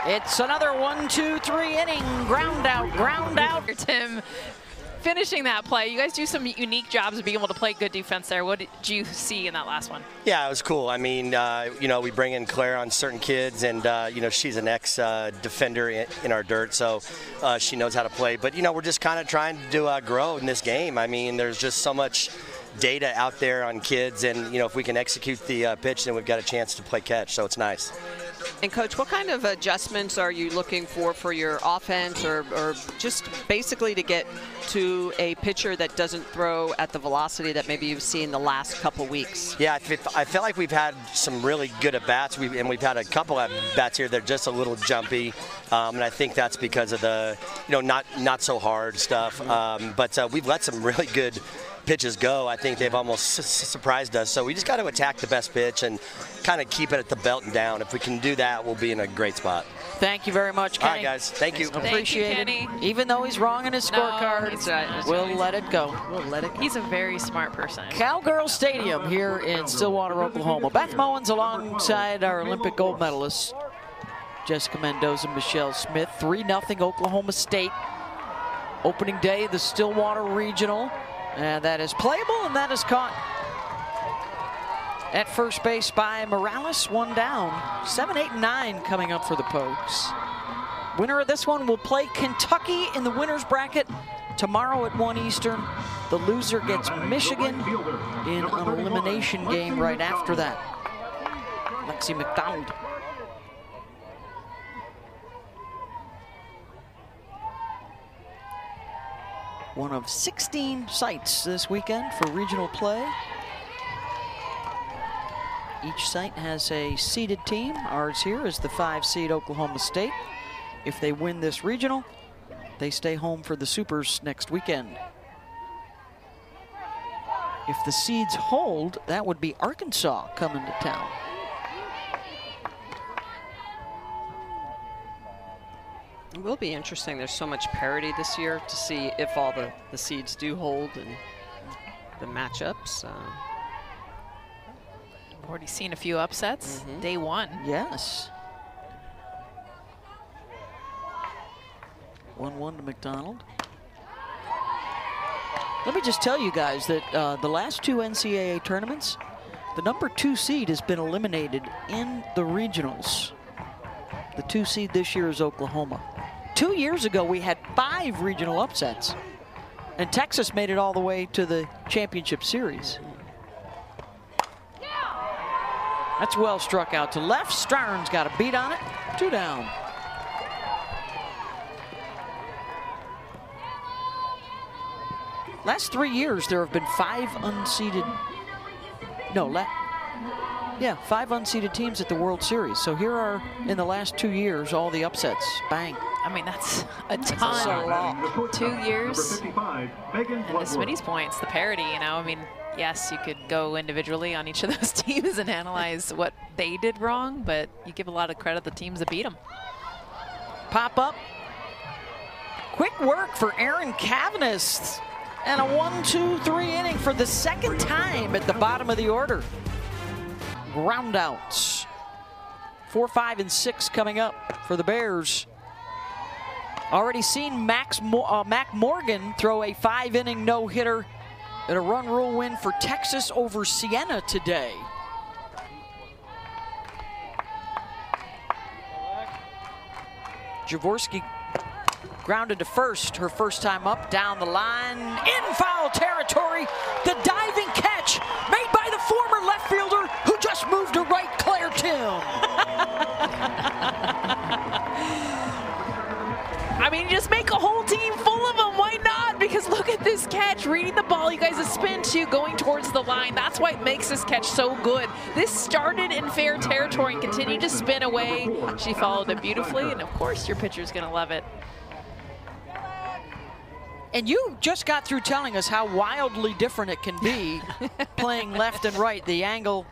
It's another 1-2-3 inning. Ground out, ground out. Tim finishing that play. You guys do some unique jobs of being able to play good defense there. What did you see in that last one? Yeah, it was cool. I mean, we bring in Claire on certain kids, and, she's an ex-defender in our dirt, so she knows how to play. But, we're just kind of trying to grow in this game. I mean, there's just so much data out there on kids, and, if we can execute the pitch, then we've got a chance to play catch, so it's nice. And Coach, what kind of adjustments are you looking for your offense, or just basically to get to a pitcher that doesn't throw at the velocity that maybe you've seen the last couple weeks? Yeah, I feel like we've had some really good at-bats, and we've had a couple at-bats here that are just a little jumpy, and I think that's because of the, not so hard stuff. But we've let some really good pitches go. I think they've almost surprised us. So we just got to attack the best pitch and kind of keep it at the belt and down. If we can do that, we'll be in a great spot. Thank you very much, Kenny. All right, guys. Thank you. Appreciate Thank you, it. Kenny. Even though he's wrong in his scorecard, we'll let it go. We'll let it go. He's a very smart person. Cowgirl Stadium here in Stillwater, Oklahoma. Beth Mowens alongside our Olympic gold medalists, Jessica Mendoza, Michelle Smith. 3-0 Oklahoma State. Opening day, the Stillwater Regional. And that is playable, and that is caught at first base by Morales, one down. 7, 8, 9 coming up for the Pokes. Winner of this one will play Kentucky in the winner's bracket tomorrow at 1 Eastern. The loser gets Michigan in an elimination game right after that. Lexi McDonald. One of 16 sites this weekend for regional play. Each site has a seeded team. Ours here is the 5 seed Oklahoma State. If they win this regional, they stay home for the Supers next weekend. If the seeds hold, that would be Arkansas coming to town. It will be interesting. There's so much parity this year to see if all the seeds do hold and the matchups. We've already seen a few upsets. Day one. Yes. 1-1 to McDonald. Let me just tell you guys that the last 2 NCAA tournaments, the number 2 seed has been eliminated in the regionals. The 2 seed this year is Oklahoma. 2 years ago, we had 5 regional upsets, and Texas made it all the way to the championship series. That's well struck out to left. Stern's got a beat on it. 2 down. Last 3 years, there have been 5 unseeded. No, 5 unseeded teams at the World Series. So here are, in the last 2 years, all the upsets. Bang. I mean, that's a ton. 2 years. And to Smitty's points, the parity, you know, I mean, yes, you could go individually on each of those teams and analyze what they did wrong, but you give a lot of credit to the teams that beat them. Pop up. Quick work for Aaron Cavanis. And a 1-2-3 inning for the second time at the bottom of the order. Ground outs. 4, 5, and 6 coming up for the Bears. Already seen Mac Morgan throw a 5-inning no-hitter at a run rule win for Texas over Siena today. Jaworski grounded to first, her first time up, down the line, in foul territory. The diving catch made by the former left fielder who just moved to right, Claire Tim. I mean, just make a whole team full of them. Why not? Because look at this catch, reading the ball. You guys, a spin too, going towards the line. That's why it makes this catch so good. This started in fair territory and continued to spin away. She followed it beautifully, and of course your pitcher's gonna love it. And you just got through telling us how wildly different it can be playing left and right, the angle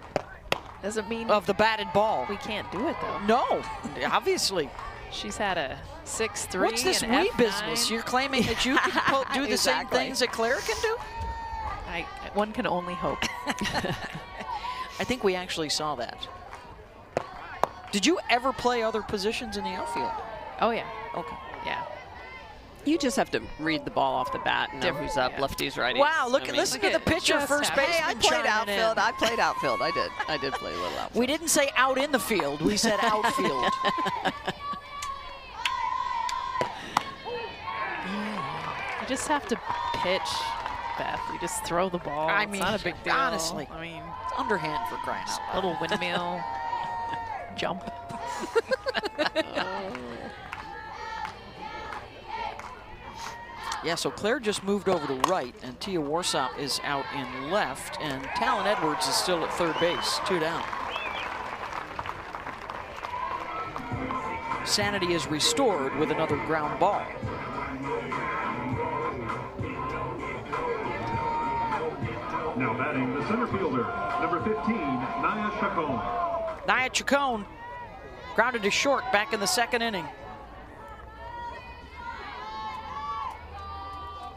doesn't mean of the batted ball. We can't do it, though. No, obviously. She's had a 6-3. What's this wee business? You're claiming that you can do the same things that Claire can do? One can only hope. I think we actually saw that. Did you ever play other positions in the outfield? Oh, yeah. Okay. Yeah. You just have to read the ball off the bat and know who's up, lefties, righties. Wow, listen to the pitcher, first baseman. Hey, I played outfield. I played outfield. I did play a little outfield. We didn't say out in the field. We said outfield. You just have to pitch, Beth. You just throw the ball. I mean, it's not a big deal. Honestly. I mean, underhand for crying out loud. Little windmill jump. Yeah, so Claire just moved over to right, and Tia Warsop is out in left, and Talon Edwards is still at third base, 2 down. Sanity is restored with another ground ball. Now batting the center fielder, number 15, Naya Chacon. Naya Chacon grounded to short back in the second inning.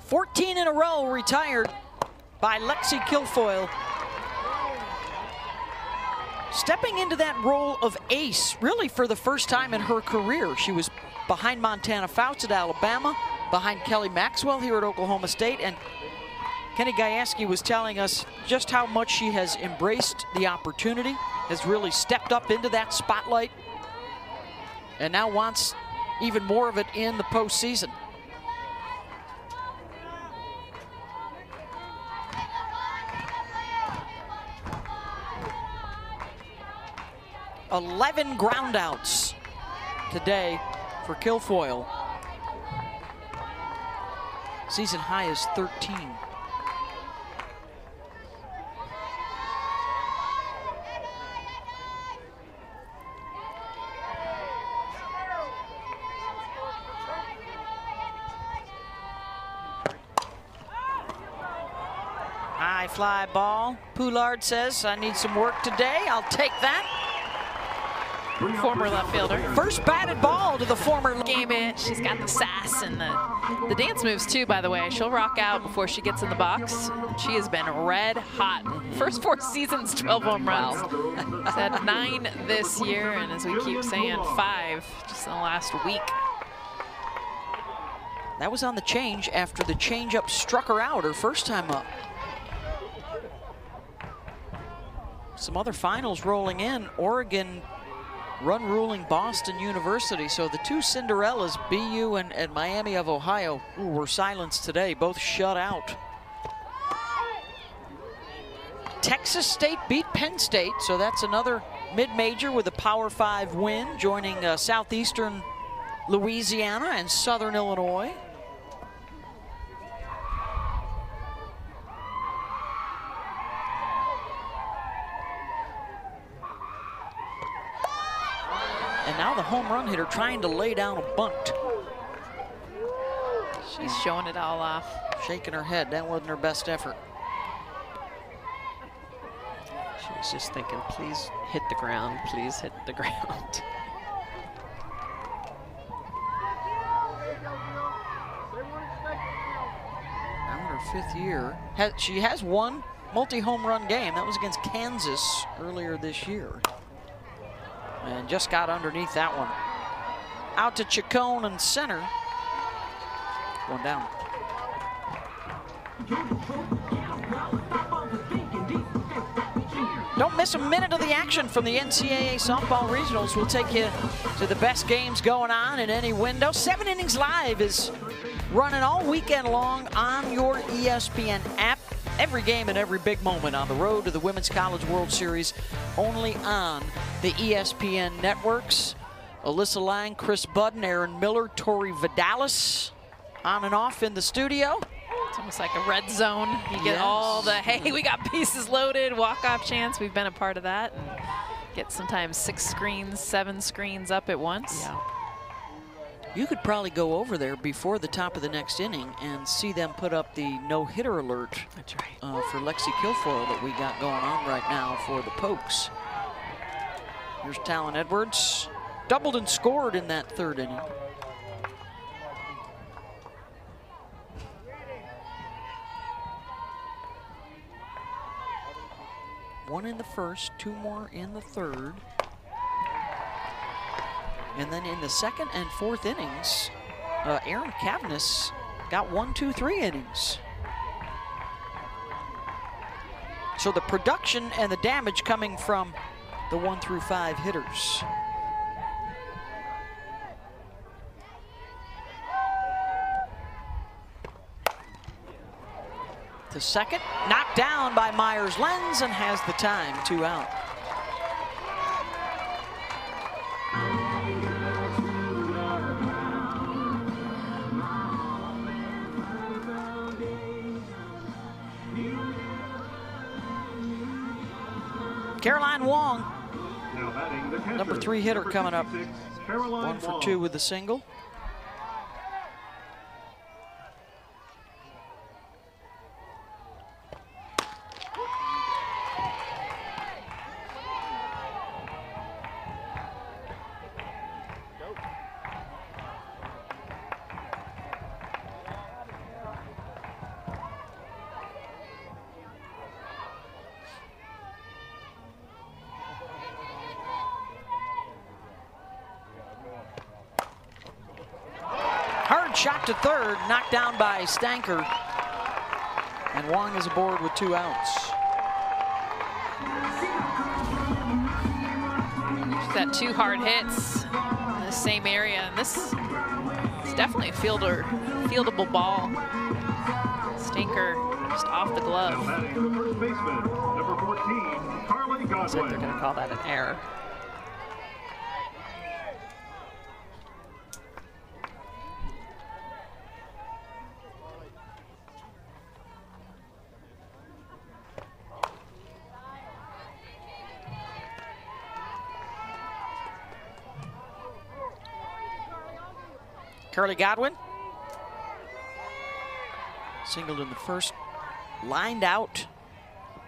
14 in a row retired by Lexi Kilfoyle. Stepping into that role of ace, really for the first time in her career. She was behind Montana Fouts at Alabama, behind Kelly Maxwell here at Oklahoma State, and Kenny Gajewski was telling us just how much she has embraced the opportunity, has really stepped up into that spotlight, and now wants even more of it in the postseason. "11 groundouts today for Kilfoyle. Season high is 13. High fly ball. Poulard says, I need some work today. I'll take that. Former left fielder. First batted ball to the former. Game it. She's got the sass and the dance moves too, by the way. She'll rock out before she gets in the box. She has been red hot. First 4 seasons, 12 home runs. She's had 9 this year, and as we keep saying, 5 just in the last week. That was on the change after the changeup struck her out her first time up. Some other finals rolling in. Oregon run ruling Boston University. So the 2 Cinderellas, BU and Miami of Ohio, were silenced today, both shut out. Texas State beat Penn State, so that's another mid-major with a Power 5 win, joining Southeastern Louisiana and Southern Illinois. And now the home run hitter trying to lay down a bunt. She's showing it all off. Shaking her head. That wasn't her best effort. She was just thinking, please hit the ground, please hit the ground. Now in her 5th year. She has one multi-home run game. That was against Kansas earlier this year. And just got underneath that one. Out to Chacon and center. One down. Don't miss a minute of the action from the NCAA Softball Regionals. We'll take you to the best games going on in any window. 7 Innings Live is running all weekend long on your ESPN app. Every game and every big moment on the road to the Women's College World Series, only on the ESPN networks. Alyssa Lang, Chris Budden, Aaron Miller, Tori Vidalis on and off in the studio. It's almost like a red zone. You get all the, hey, we got bases loaded, walk-off chance. We've been a part of that. And get sometimes 6 screens, 7 screens up at once. Yeah. You could probably go over there before the top of the next inning and see them put up the no-hitter alert. That's right. For Lexi Kilfoyle that we got going on right now for the Pokes. Here's Talon Edwards. Doubled and scored in that 3rd inning. One in the 1st, 2 more in the 3rd. And then in the 2nd and 4th innings, Aaron Cavness got 1, 2, 3 innings. So the production and the damage coming from the 1 through 5 hitters. To second, knocked down by Myers-Lenz and has the time, 2 out. Caroline Wong, number 3 hitter coming up. 1 for 2 with the single. Shot to 3rd, knocked down by Stanker. And Wong is aboard with 2 outs. She's got 2 hard hits in the same area. And this is definitely a fieldable ball. Stinker just off the glove. So they're going to call that an error. Curly Godwin. Singled in the first, lined out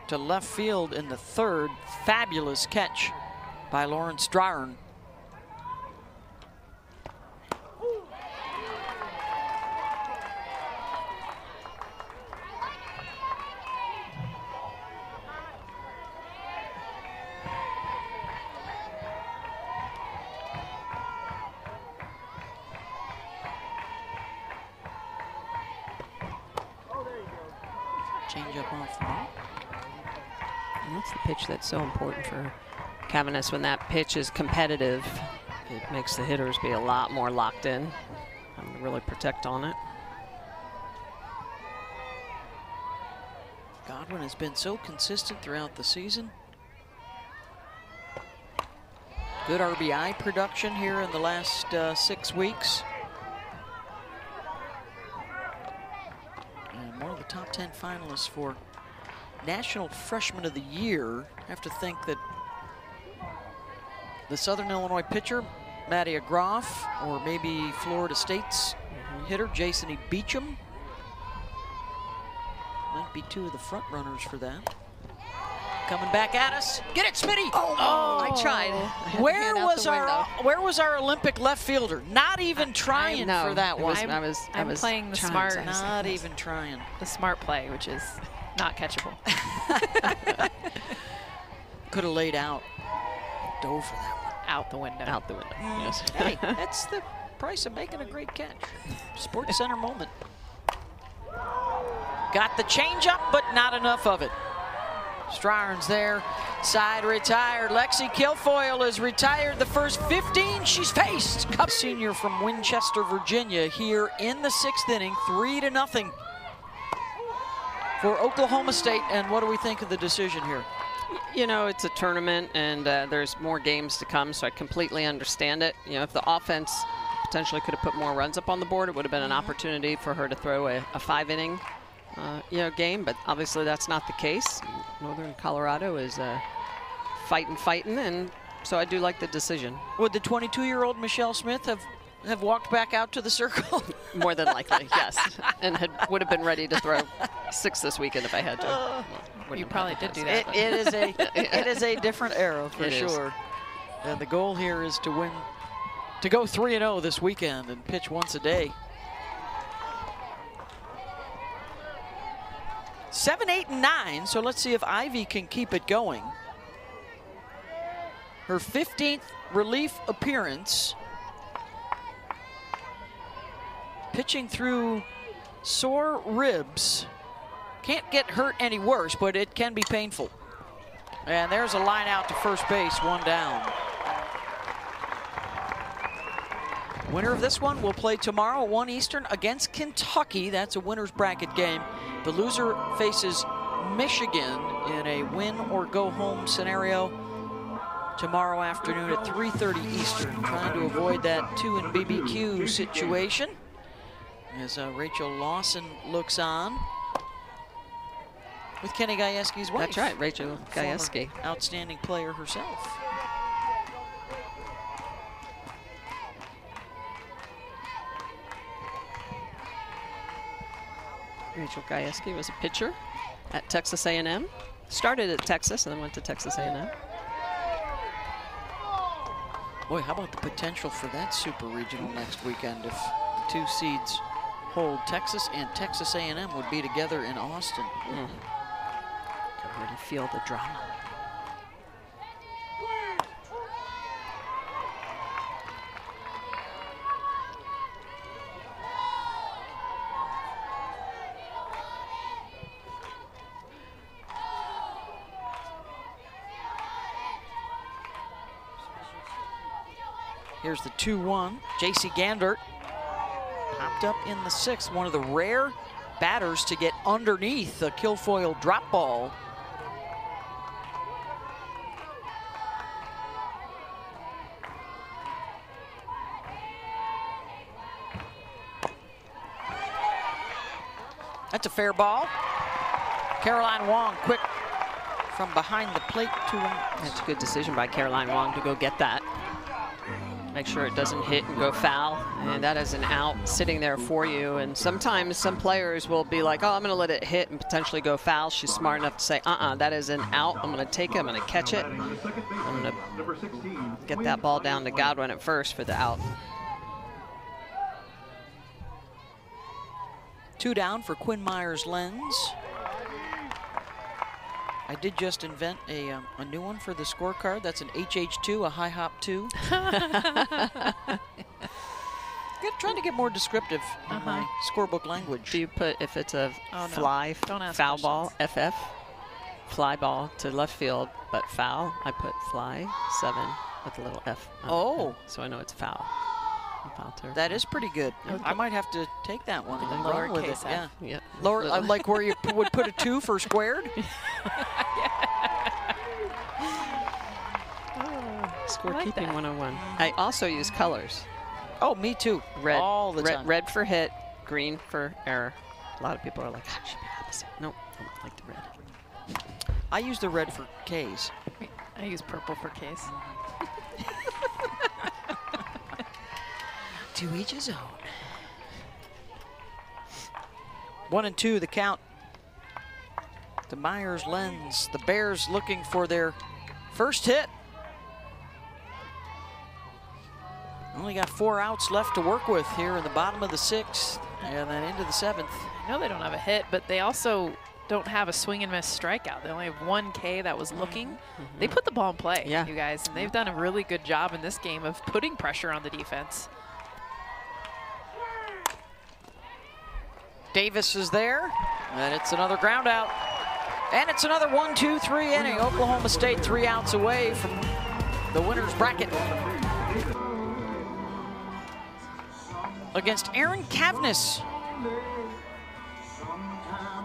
to left field in the third. Fabulous catch by Lauren Strauern. Change up off the ball. And that's the pitch that's so important for Cavanis. When that pitch is competitive, it makes the hitters be a lot more locked in and really protect on it. Godwin has been so consistent throughout the season. Good RBI production here in the last 6 weeks. And one of the top 10 finalists for National Freshman of the Year. I have to think that the Southern Illinois pitcher, Mattia Groff, or maybe Florida State's hitter, Jason E. Beecham, might be two of the front runners for that. Coming back at us. Get it, Smitty! I tried. Where was our Olympic left fielder? Not even trying for that one. I'm playing the trying, smart. Not even trying. The smart play, which is not catchable. Could have laid out. Dove for that one. Out the window. Out the window. Yes. Hey, that's the price of making a great catch. Sports Center moment. Got the changeup, but not enough of it. Strauern's there, side retired. Lexi Kilfoyle is retired the first 15 she's faced. Cup senior from Winchester, Virginia, here in the 6th inning, 3-0 for Oklahoma State. And what do we think of the decision here? You know, it's a tournament, and there's more games to come, so I completely understand it. You know, if the offense potentially could have put more runs up on the board, it would have been an opportunity for her to throw a 5-inning game, but obviously that's not the case. Northern Colorado is fighting, and so I do like the decision. Would the 22-year-old Michelle Smith have walked back out to the circle? More than likely, yes, and would have been ready to throw 6 this weekend if I had to. You probably did do that. It is a different era for sure. And the goal here is to go 3-0 this weekend and pitch once a day. 7, 8, and 9, so let's see if Ivy can keep it going. Her 15th relief appearance. Pitching through sore ribs. Can't get hurt any worse, but it can be painful. And there's a line out to first base, 1 down. Winner of this one will play tomorrow at 1 Eastern against Kentucky. That's a winner's bracket game. The loser faces Michigan in a win or go home scenario tomorrow afternoon at 3:30 Eastern. Trying to avoid that 2 and BBQ situation as Rachel Lawson looks on with Kenny Gajewski's wife. That's right, Rachel Gajewski. Outstanding player herself. Rachel Gajewski was a pitcher at Texas A&M. Started at Texas and then went to Texas A&M. Boy, how about the potential for that super regional next weekend if the 2 seeds hold? Texas and Texas A&M would be together in Austin. Can already feel the drama. Here's the 2-1. J.C. Gandert popped up in the 6th. One of the rare batters to get underneath a Kilfoyle drop ball. That's a fair ball. Caroline Wong quick from behind the plate to him. That's a good decision by Caroline Wong to go get that. make sure it doesn't hit and go foul. And that is an out sitting there for you. And sometimes some players will be like, oh, I'm going to let it hit and potentially go foul. She's smart enough to say, that is an out. I'm going to take it. I'm going to catch it. I'm going to get that ball down to Godwin at first for the out. 2 down for Quinn Myers-Lenz. I did just invent a new one for the scorecard. That's an HH2, a high hop 2. Trying to get more descriptive in my scorebook language. Do you put, if it's a fly, Don't ask foul questions. ball, FF, fly ball to left field, but foul, I put fly 7 with a little F. Oh. So I know it's foul. Foul turf. That is pretty good. I might have to take that one and run with it. Lowercase Yeah. f. Yeah. Lower, like where you would put a 2 for squared. Scorekeeping 101. I also use colors. Oh, me too. Red, all the time. Red for hit, green for error. A lot of people are like, it should be opposite. Nope, I don't like the red. I use the red for Ks. I use purple for case. To each his own. 1 and 2, the count. The Myers-Lenz. The Bears looking for their first hit. Only got 4 outs left to work with here in the bottom of the 6th and then into the 7th. I know they don't have a hit, but they also don't have a swing and miss strikeout. They only have 1 K that was looking. They put the ball in play, you guys, and they've done a really good job in this game of putting pressure on the defense. Davis is there, and it's another ground out. And it's another 1-2-3 inning. Oklahoma State 3 outs away from the winner's bracket. Against Erin Cavness,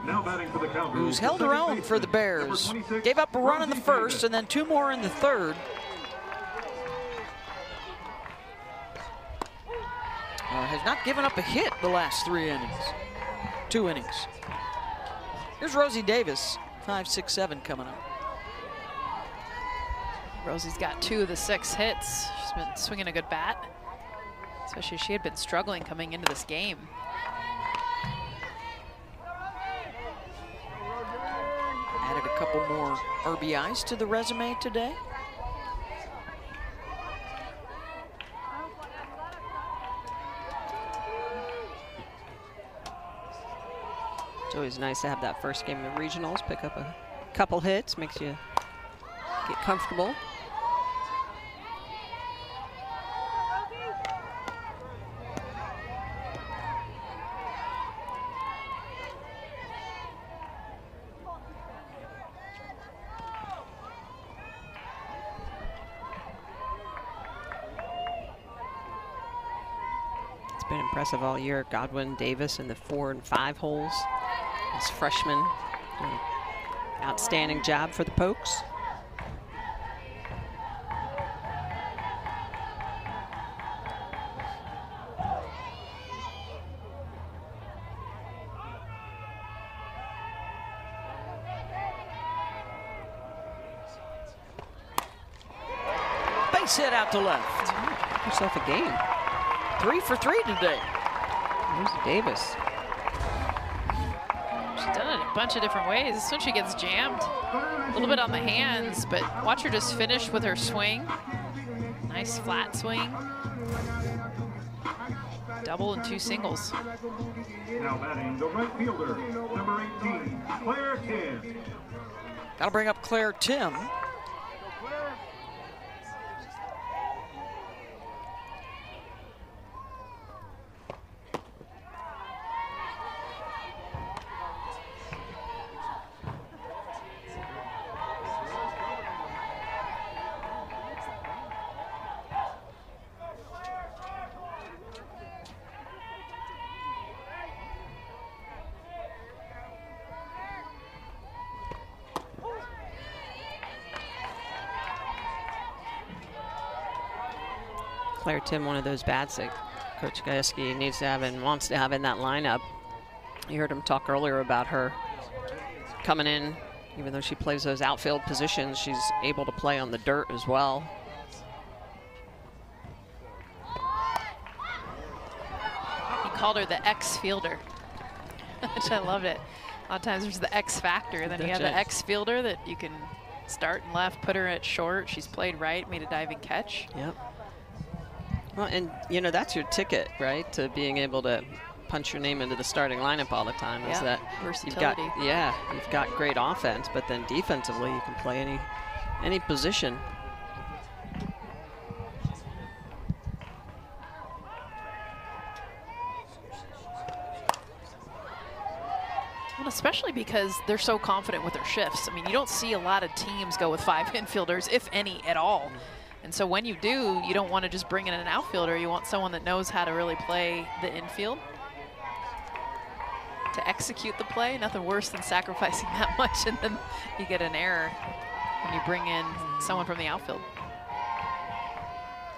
Now batting for the Cowgirls, who's held her own for the Bears. Gave up a run in the first and then 2 more in the 3rd. Has not given up a hit the last 3 innings. 2 innings. Here's Rosie Davis, 5'6'7" coming up. Rosie's got 2 of the 6 hits. She's been swinging a good bat. Especially she had been struggling coming into this game. Added a couple more RBIs to the resume today. It's always nice to have that first game of regionals, pick up a couple hits, makes you get comfortable. It's been impressive all year. Godwin, Davis in the 4 and 5 holes. As freshmen, outstanding job for the Pokes. Base hit out to left. Got yourself a game. 3 for 3 today. Here's Davis. She's done it a bunch of different ways. This one she gets jammed a little bit on the hands, but watch her just finish with her swing. Nice flat swing. Double and 2 singles. Now batting the right fielder, number 18, Claire Tim. That'll bring up Claire Tim. Claire Tim, one of those bats that Coach Gajewski needs to have and wants to have in that lineup. You heard him talk earlier about her coming in, even though she plays those outfield positions, she's able to play on the dirt as well. called her the X fielder, which I loved it. A lot of times there's the X factor, and then you have the X fielder that you can start and left, put her at short. She's played right, made a diving catch. Yep. Well, and you know, that's your ticket, right? To being able to punch your name into the starting lineup all the time. Is that versatility. you've got great offense, but then defensively you can play any position. Well, especially because they're so confident with their shifts. I mean, you don't see a lot of teams go with 5 infielders, if any at all. And so when you do, you don't want to just bring in an outfielder. You want someone that knows how to really play the infield, to execute the play. Nothing worse than sacrificing that much and then you get an error when you bring in someone from the outfield.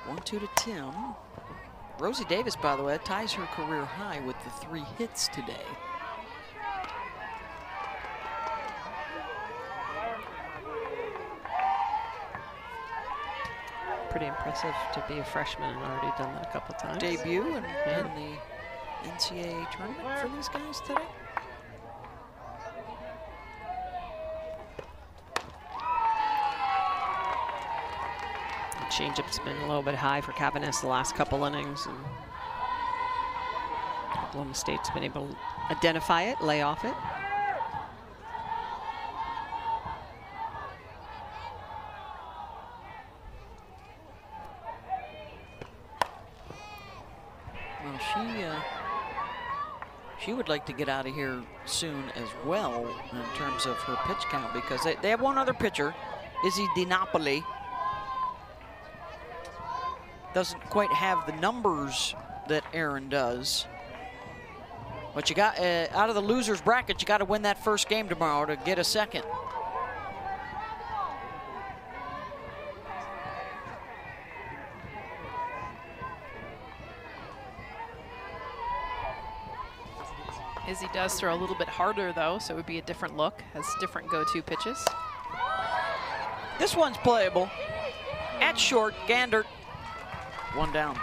1-2 to Tim. Rosie Davis, by the way, ties her career high with the 3 hits today. Pretty impressive to be a freshman and already done that a couple times. Debut in the NCAA tournament for these guys today. The changeup's been a little bit high for Cavaness the last couple innings, and Oklahoma State's been able to identify it, lay off it. She would like to get out of here soon as well in terms of her pitch count, because they have one other pitcher, Izzy DiNapoli. Doesn't quite have the numbers that Aaron does. But you got, out of the loser's bracket, you got to win that first game tomorrow to get a second. Izzy does throw a little bit harder, though, so it would be a different look, has different go-to pitches. This one's playable. At short, Gander. 1 down.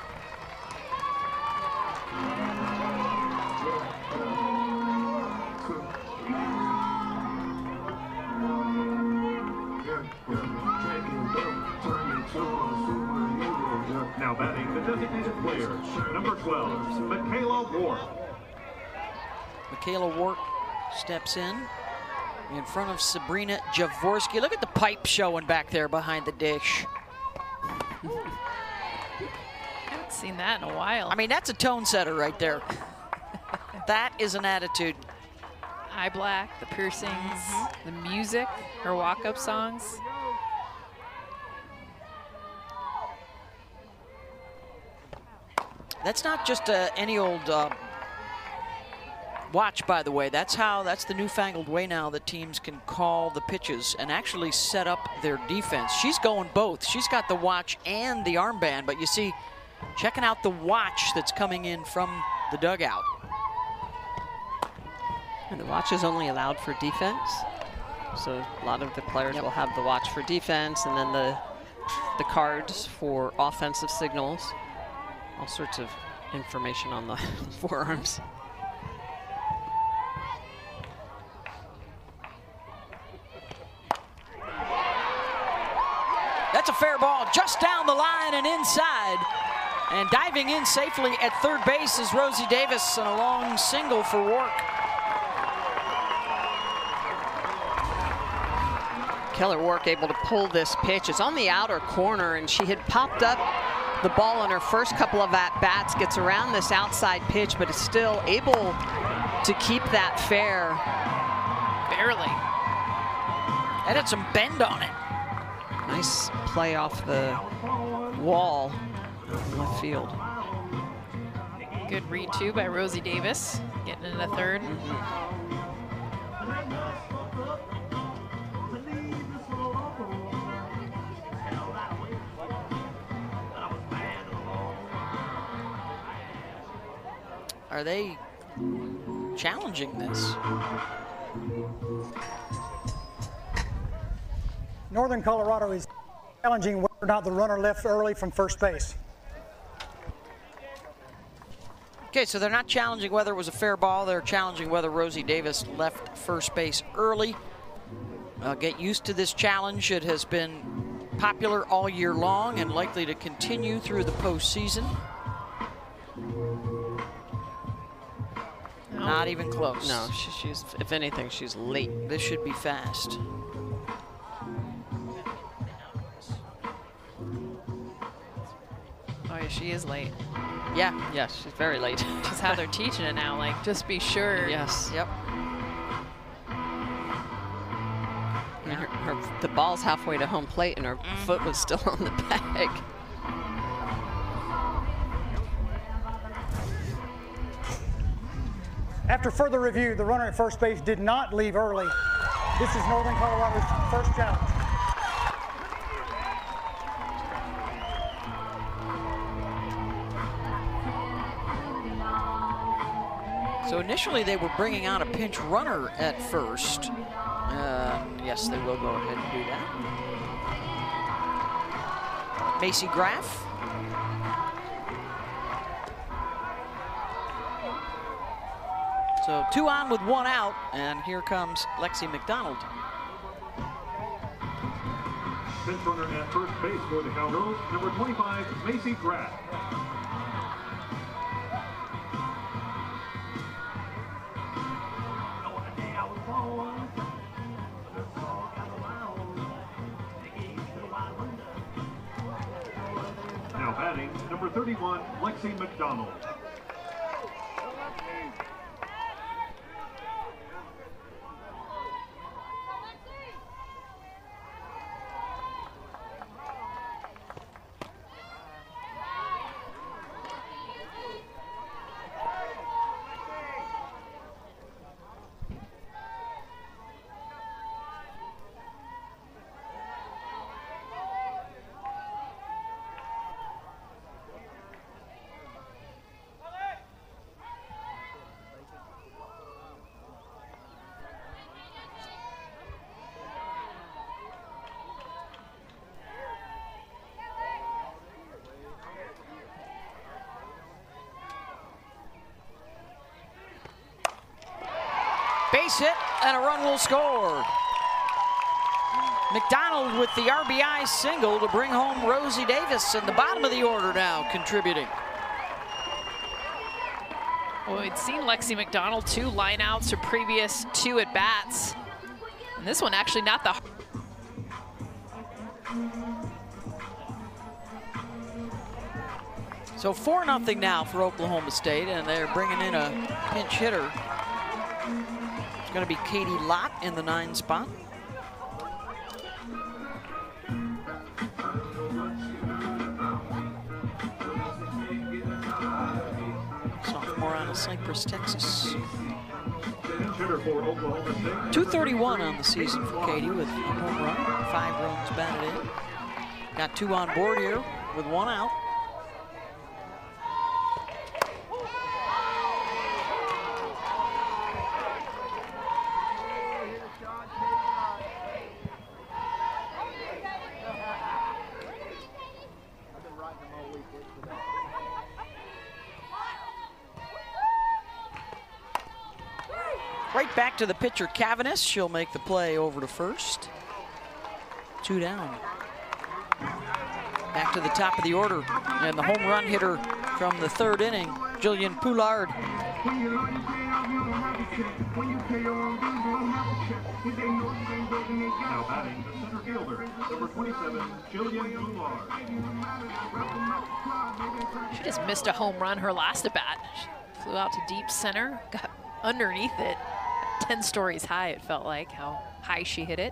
Now batting the designated player, number 12, Michaela Ward. Michaela Wart steps in front of Sabrina Javorsky. Look at the pipe showing back there behind the dish. Haven't seen that in a while. I mean, that's a tone setter right there. That is an attitude. Eye black, the piercings, the music, her walk-up songs. That's not just any old watch, by the way. That's the newfangled way now that teams can call the pitches and actually set up their defense. She's going both. She's got the watch and the armband, but you see, checking out the watch that's coming in from the dugout. And the watch is only allowed for defense. So a lot of the players will have the watch for defense, and then the cards for offensive signals. All sorts of information on the forearms. That's a fair ball, just down the line and inside. And diving in safely at third base is Rosie Davis, and a long single for Wark. Keller Wark able to pull this pitch. It's on the outer corner, and she had popped up the ball in her first couple of at-bats, gets around this outside pitch, but is still able to keep that fair. Barely. And had some bend on it. Nice play off the wall left field. Good read, too, by Rosie Davis, getting into third. Are they challenging this? Northern Colorado is challenging whether or not the runner left early from first base. Okay, so they're not challenging whether it was a fair ball. They're challenging whether Rosie Davis left first base early. Get used to this challenge. It has been popular all year long and likely to continue through the postseason. Not even close. No, she's, if anything, she's late. This should be fast. Oh, yeah, she is late. Yeah. Yes, she's very late. Just how they're teaching it now. Like, just be sure. Yes. Yep. The ball's halfway to home plate, and her foot was still on the bag. After further review, the runner at first base did not leave early. This is Northern Colorado's first challenge. So initially they were bringing out a pinch runner at first. Yes, they will go ahead and do that. Macy Graff. So 2 on with 1 out, and here comes Lexi McDonald. Pinch runner at first base for the Cowgirls, number 25, Macy Graff. Now batting, number 31, Lexi McDonald. Base hit, and a run will score. McDonald with the RBI single to bring home Rosie Davis in the bottom of the order now, contributing. Well, we'd seen Lexi McDonald 2 lineouts her previous 2 at-bats. And this one actually not the... So 4-0 now for Oklahoma State, and they're bringing in a pinch hitter. It's going to be Katie Lott in the 9 spot. Sophomore out of Cypress, Texas. 231 on the season for Katie with a home run, 5 runs batted in. Got 2 on board here with 1 out. Right back to the pitcher, Cavanis. She'll make the play over to first. 2 down. Back to the top of the order. And the home run hitter from the 3rd inning, Jillian Poulard. Now batting, the center fielder, number 27, Jillian Poulard. She just missed a home run her last at-bat. She flew out to deep center, got underneath it. 10 stories high, it felt like, how high she hit it.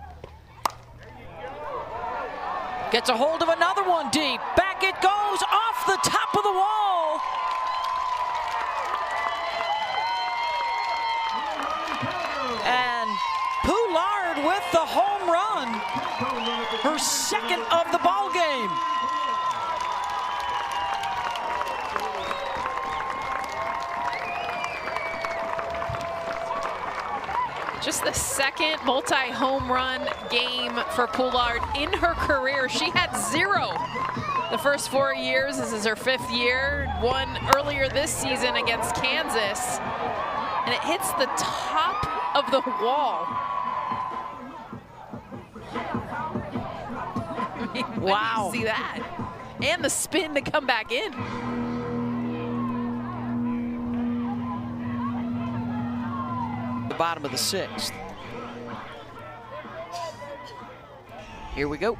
Gets a hold of another one deep. Back it goes off the top of the wall. And Poulard with the home run. Her 2nd of the ball game. Just the 2nd multi-home run game for Poulard in her career. She had 0 the the first 4 years. This is her 5th year. Won earlier this season against Kansas. And it hits the top of the wall. I mean, wow. When do you see that? And the spin to come back in. The bottom of the 6th. Here we go.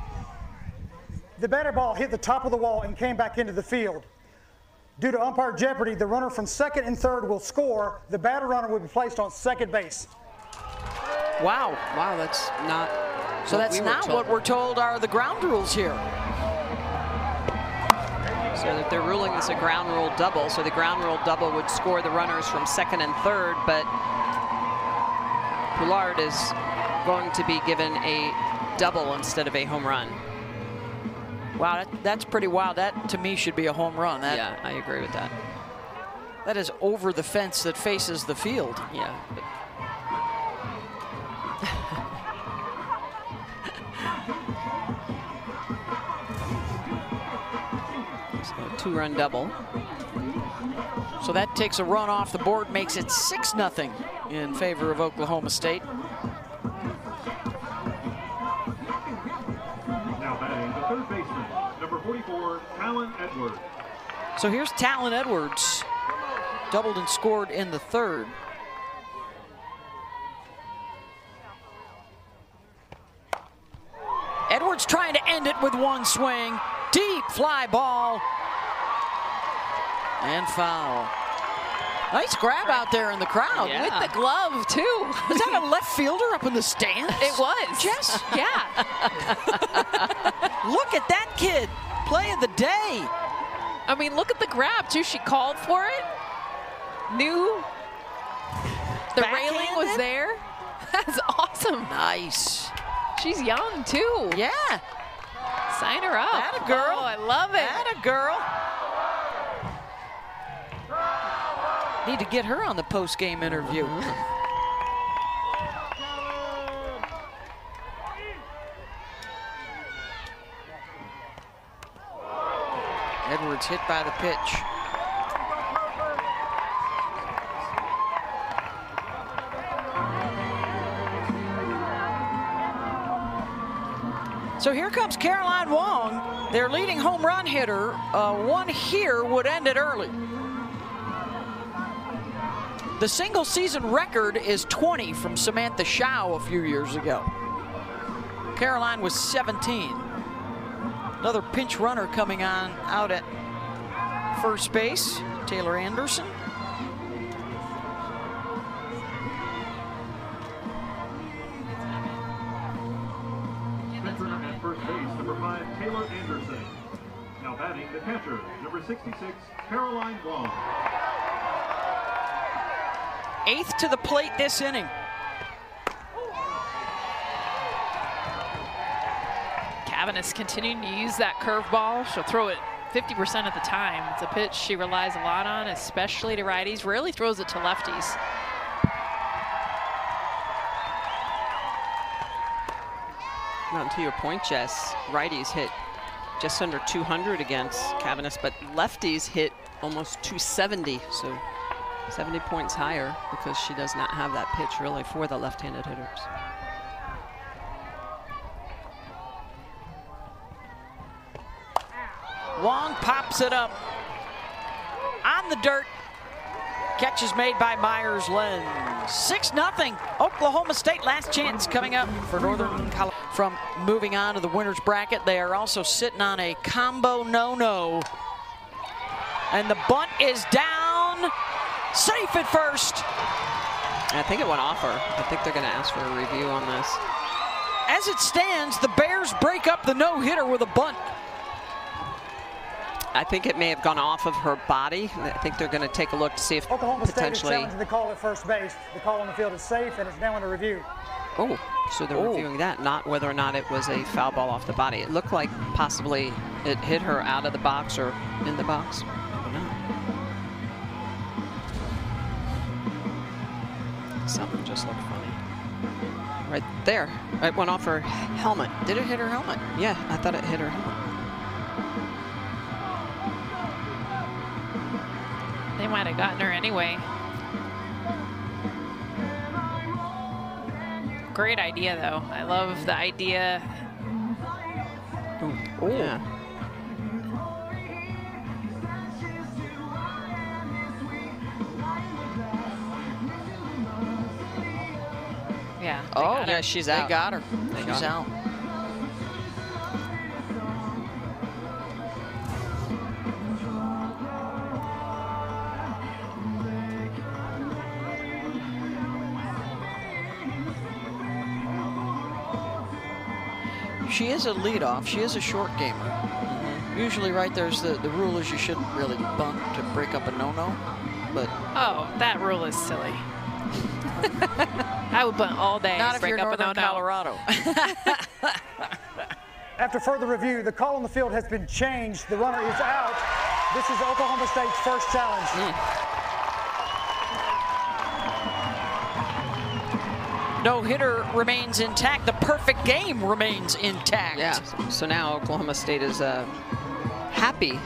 The batter ball hit the top of the wall and came back into the field. Due to umpire jeopardy, the runner from 2nd and 3rd will score. The batter runner will be placed on 2nd base. Wow. Wow, that's not. So that's not what we're told are the ground rules here. So that they're ruling this a ground rule double. So the ground rule double would score the runners from 2nd and 3rd, but Poulard is going to be given a double instead of a home run. Wow, that's pretty wild. That, to me, should be a home run. Yeah, I agree with that. That is over the fence that faces the field. Yeah. So a 2-run double. So that takes a run off the board, makes it 6-0 in favor of Oklahoma State. Now batting the 3rd baseman, number 44, Talon Edwards. So here's Talon Edwards, doubled and scored in the 3rd. Edwards trying to end it with one swing. Deep fly ball. And foul. Nice grab out there in the crowd. Yeah. With the glove, too. Is that a left fielder up in the stands? It was. Jess? Yeah. Look at that kid. Play of the day. I mean, look at the grab, too. She called for it. Knew the railing was there. That's awesome. Nice. She's young, too. Yeah. Sign her up. Atta girl. Oh, I love it. Atta girl. Need to get her on the post-game interview. Edwards hit by the pitch. So here comes Caroline Wong, their leading home run hitter. One here would end it early. The single season record is 20 from Samantha Shao a few years ago. Caroline was 17. Another pinch runner coming on out at first base, Taylor Anderson. Pinch runner at first base, number 5, Taylor Anderson. Now batting the catcher, number 66, Caroline Wong. 8th to the plate this inning. Cavanis continuing to use that curveball. She'll throw it 50% of the time. It's a pitch she relies a lot on, especially to righties. Rarely throws it to lefties. Well, to your point, Jess, righties hit just under 200 against Cavanis, but lefties hit almost 270, so 70 points higher because she does not have that pitch really for the left-handed hitters. Wong pops it up on the dirt. Catch is made by Myers-Lenz. 6-0. Oklahoma State last chance coming up for Northern Colorado. From moving on to the winner's bracket, they are also sitting on a combo no-no. And the bunt is down. Safe at first. I think it went off her. I think they're going to ask for a review on this. As it stands, the Bears break up the no-hitter with a bunt. I think it may have gone off of her body. I think they're going to take a look to see if Oklahoma State is potentially. challenging the call at first base. The call on the field is safe, and it's now under review. Oh, so they're reviewing that, not whether or not it was a foul ball off the body. It looked like possibly it hit her out of the box or in the box. Or not. Something just looked funny. Right there. It went off her helmet. Did it hit her helmet? Yeah, I thought it hit her helmet. They might have gotten her anyway. Great idea, though. I love the idea. Ooh. Yeah. Yeah. Oh, yeah, she's out. They got her. She's out. She is a leadoff. She is a short gamer. Usually, right, there's the rule is you shouldn't really bunt to break up a no-no, but Oh, that rule is silly. I would bunt all day. not if break you're up a Northern no-no. Colorado. After further review, the call on the field has been changed. The runner is out. This is Oklahoma State's first challenge. No hitter remains intact. The perfect game remains intact. Yeah. So now Oklahoma State is happy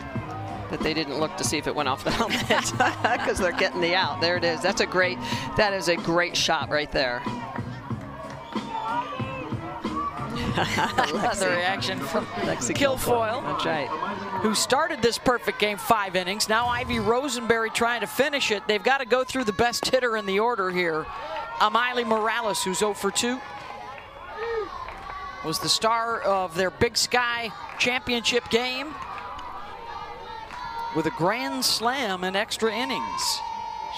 that they didn't look to see if it went off the helmet because they're getting the out. There it is. That is a great shot right there. The reaction from Lexi Kilfoyle, That's right. who started this perfect game 5 innings. Now Ivy Rosenberry trying to finish it. They've got to go through the best hitter in the order here. Amiley Morales, who's 0 for 2. Was the star of their Big Sky championship game with a grand slam in extra innings.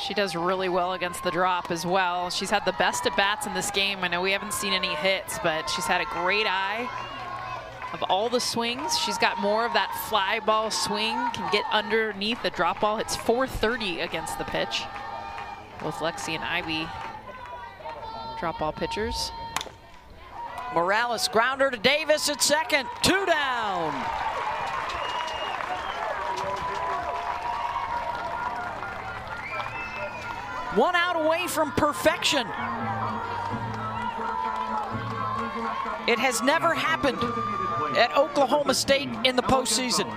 She does really well against the drop as well. She's had the best at-bats in this game. I know we haven't seen any hits, but she's had a great eye of all the swings. She's got more of that fly ball swing, can get underneath the drop ball. It's .430 against the pitch. Both Lexi and Ivy drop ball pitchers. Morales grounder to Davis at second. 2 down. One out away from perfection. It has never happened at Oklahoma State in the postseason.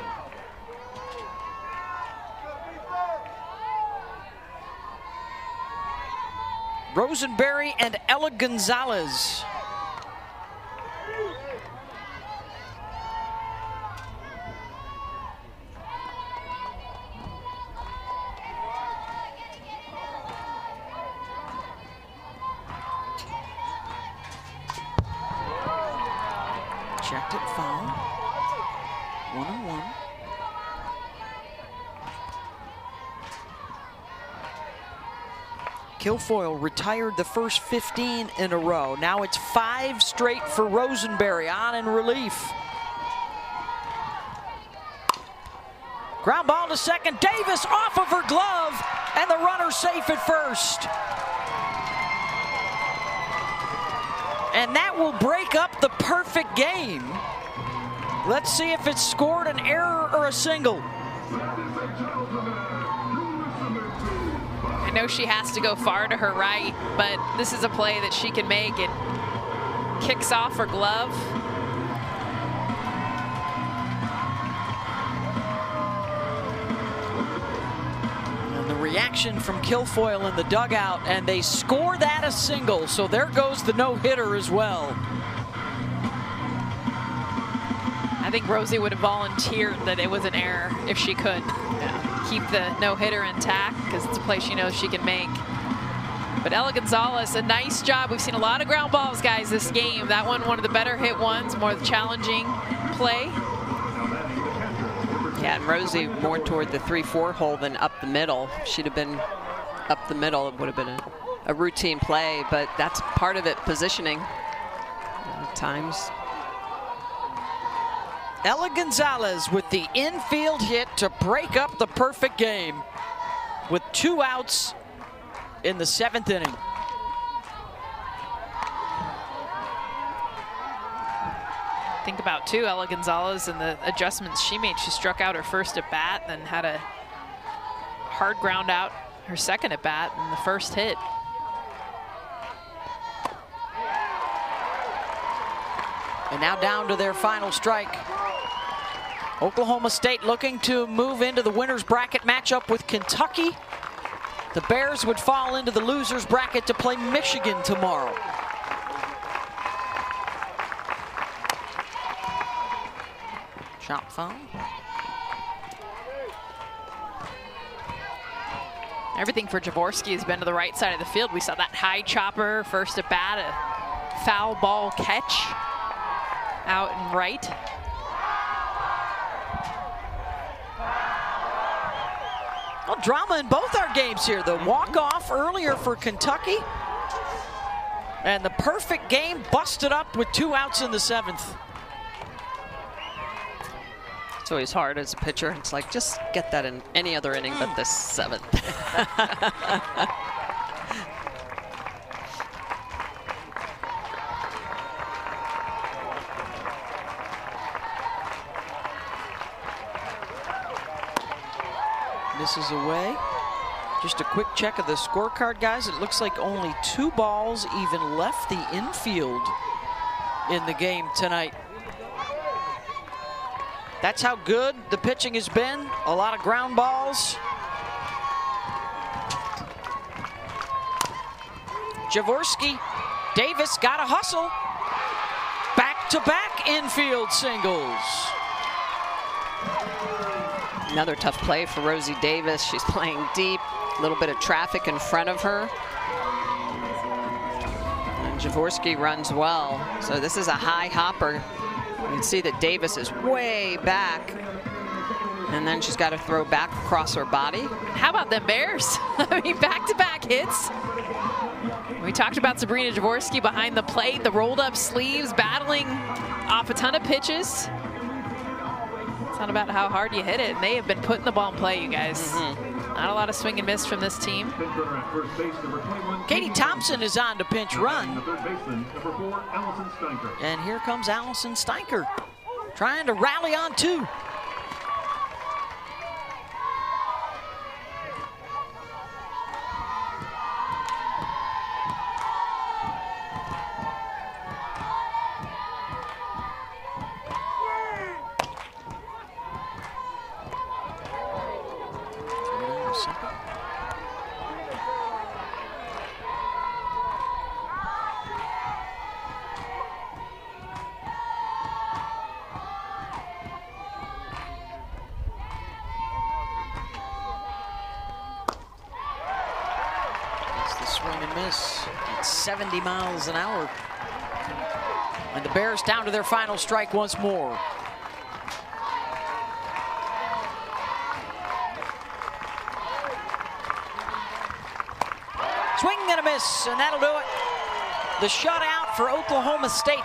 Rosenberry and Ella Gonzalez. Checked it foul. 1-1. Kilfoyle retired the first 15 in a row. Now it's 5 straight for Rosenberry on in relief. Ground ball to second. Davis off of her glove, and the runner safe at first. And that will break up the perfect game. Let's see if it's scored an error or a single. I know she has to go far to her right, but this is a play that she can make. It kicks off her glove. And the reaction from Kilfoyle in the dugout, and they score that a single, so there goes the no-hitter as well. I think Rosie would have volunteered that it was an error if she could. Keep the no-hitter intact because it's a play she knows she can make. But Ella Gonzalez, a nice job. We've seen a lot of ground balls, guys, this game. That one of the better hit ones, more challenging play. Yeah, and Rosie more toward the 3-4 hole than up the middle. She'd have been up the middle. It would have been a routine play, but that's part of it, positioning at times. Ella Gonzalez with the infield hit to break up the perfect game with 2 outs in the 7th inning. Think about, too, Ella Gonzalez and the adjustments she made. She struck out her first at bat, then had a hard ground out her second at bat and the first hit. And now down to their final strike. Oklahoma State looking to move into the winner's bracket matchup with Kentucky. The Bears would fall into the loser's bracket to play Michigan tomorrow. Shot foul. Everything for Jaworski has been to the right side of the field. We saw that high chopper first at bat, a foul ball catch out and right. Well, drama in both our games here. The walk-off earlier for Kentucky, and the perfect game busted up with 2 outs in the 7th. It's always hard as a pitcher. It's like, just get that in any other inning but this 7th. Misses away. Just a quick check of the scorecard, guys. It looks like only 2 balls even left the infield in the game tonight. That's how good the pitching has been. A lot of ground balls. Jaworski, Davis got a hustle. Back-to-back infield singles. Another tough play for Rosie Davis. She's playing deep, a little bit of traffic in front of her. And Jaworski runs well. So this is a high hopper. You can see that Davis is way back. And then she's got to throw back across her body. How about them Bears? I mean, back-to-back hits. We talked about Sabrina Jaworski behind the plate, the rolled up sleeves, battling off a ton of pitches. It's not about how hard you hit it. And they have been putting the ball in play, you guys. Not a lot of swing and miss from this team. Katie Thompson is on to pinch run. And here comes Allison Steinker, trying to rally on 2. Swing and miss at 70 miles an hour. And the Bears down to their final strike once more. Swing and a miss, and that'll do it. The shutout for Oklahoma State.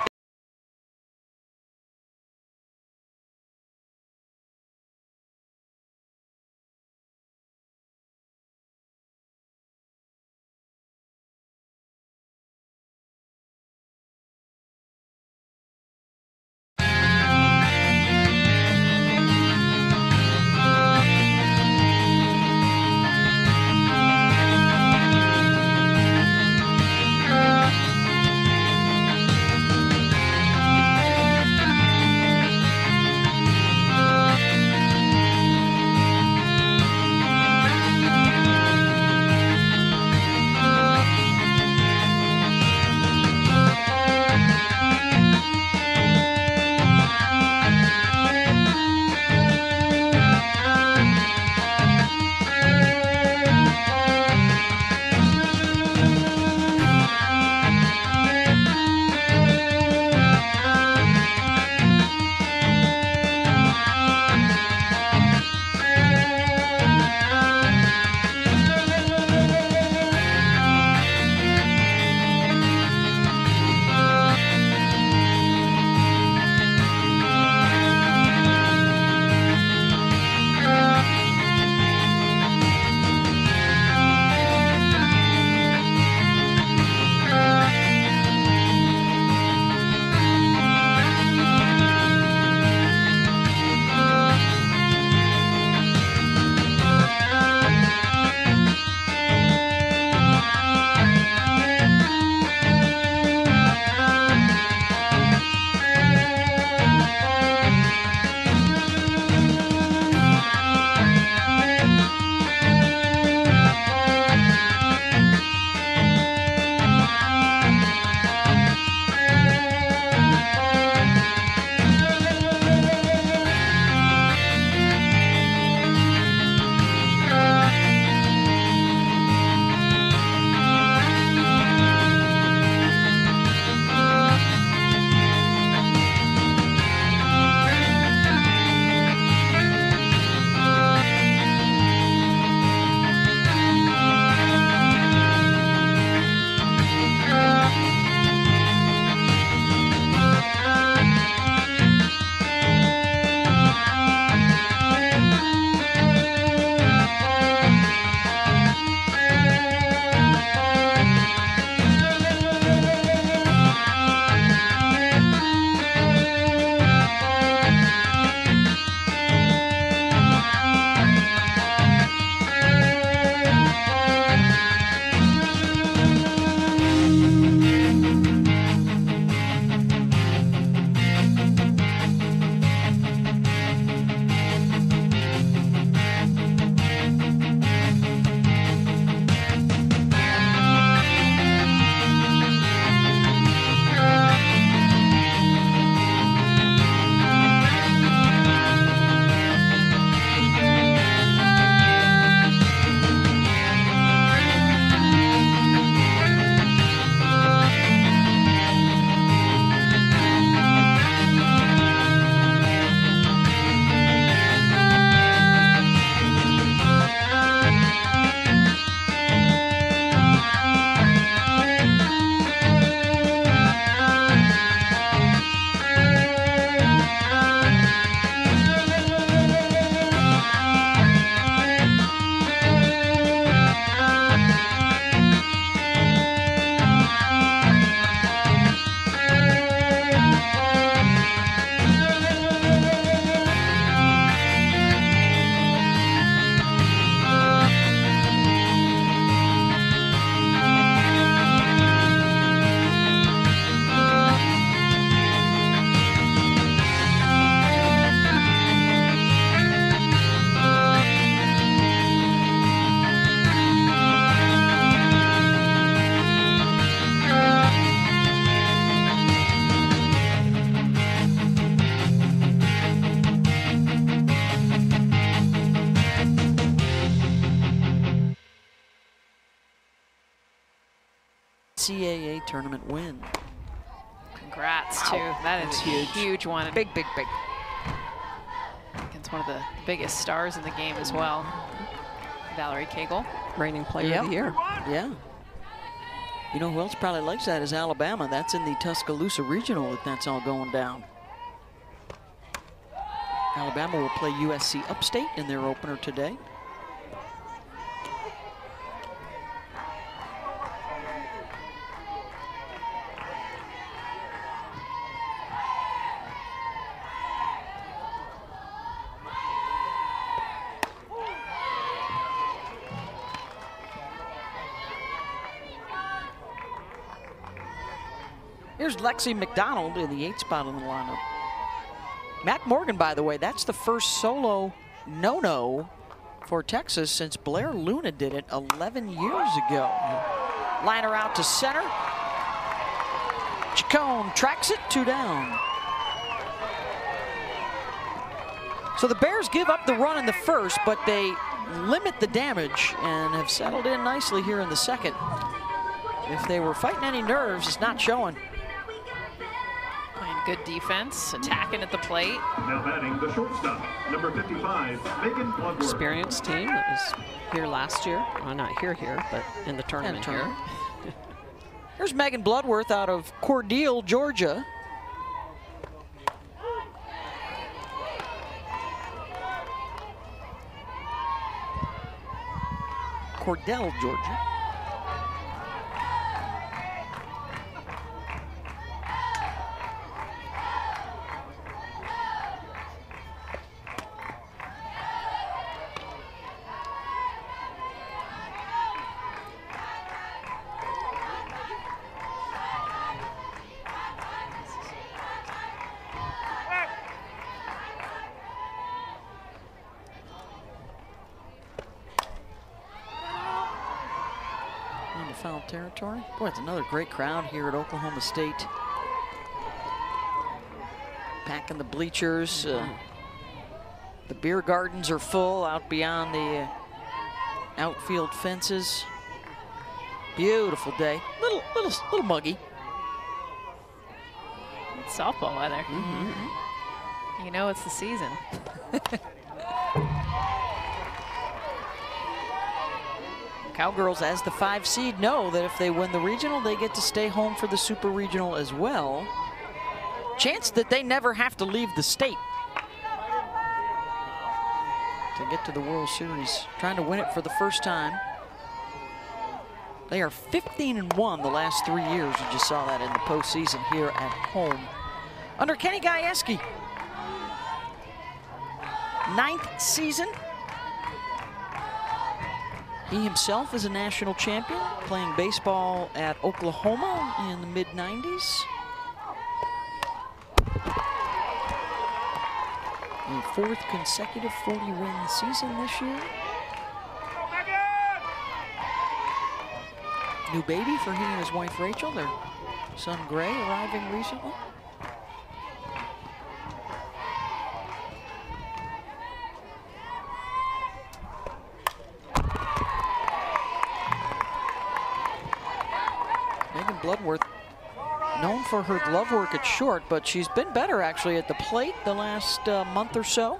NCAA tournament win. Congrats, too. That is a huge one. Big, big, big. Against one of the biggest stars in the game as well, Valerie Cagle. Reigning player of the year. Yeah. You know who else probably likes that is Alabama. That's in the Tuscaloosa Regional that's all going down. Alabama will play USC Upstate in their opener today. Here's Lexi McDonald in the 8th spot in the lineup. Mac Morgan, by the way, that's the first solo no-no for Texas since Blair Luna did it 11 years ago. Liner out to center. Chacon tracks it, 2 down. So the Bears give up the run in the first, but they limit the damage and have settled in nicely here in the second. If they were fighting any nerves, it's not showing. Good defense, attacking at the plate. Now batting the shortstop, number 55, Megan Bloodworth. Experienced team that was here last year. Well, not here, but in the tournament here. Here's Megan Bloodworth out of Cordele, Georgia. Cordele, Georgia. Foul territory. Boy, it's another great crowd here at Oklahoma State. Packing the bleachers. The beer gardens are full out beyond the outfield fences. Beautiful day. Little muggy. It's softball weather. You know it's the season. Cowgirls, as the 5 seed, know that if they win the regional, they get to stay home for the super regional as well. Chance that they never have to leave the state to get to the World Series. Trying to win it for the first time. They are 15-1 the last 3 years. You just saw that in the postseason here at home. Under Kenny Gajewski. 9th season. He himself is a national champion, playing baseball at Oklahoma in the mid-90s. A 4th consecutive 40-win season this year. New baby for he and his wife Rachel, their son Gray arriving recently. Bloodworth, known for her glove work at short, but she's been better actually at the plate the last month or so.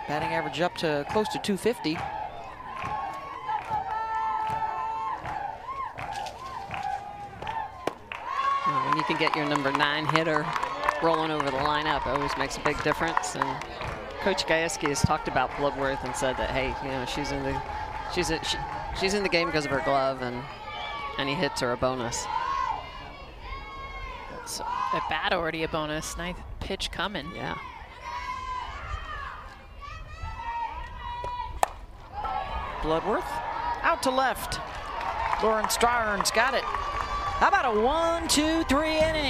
Batting average up to close to 250. When you can get your number 9 hitter rolling over the lineup, it always makes a big difference. And Coach Gajewski has talked about Bloodworth and said that, hey, you know, she's in the game because of her glove, and any hits are a bonus. So at bat already a bonus. 9th pitch coming. Yeah. Bloodworth out to left. Lauren Strarn's got it. How about a 1-2-3 inning?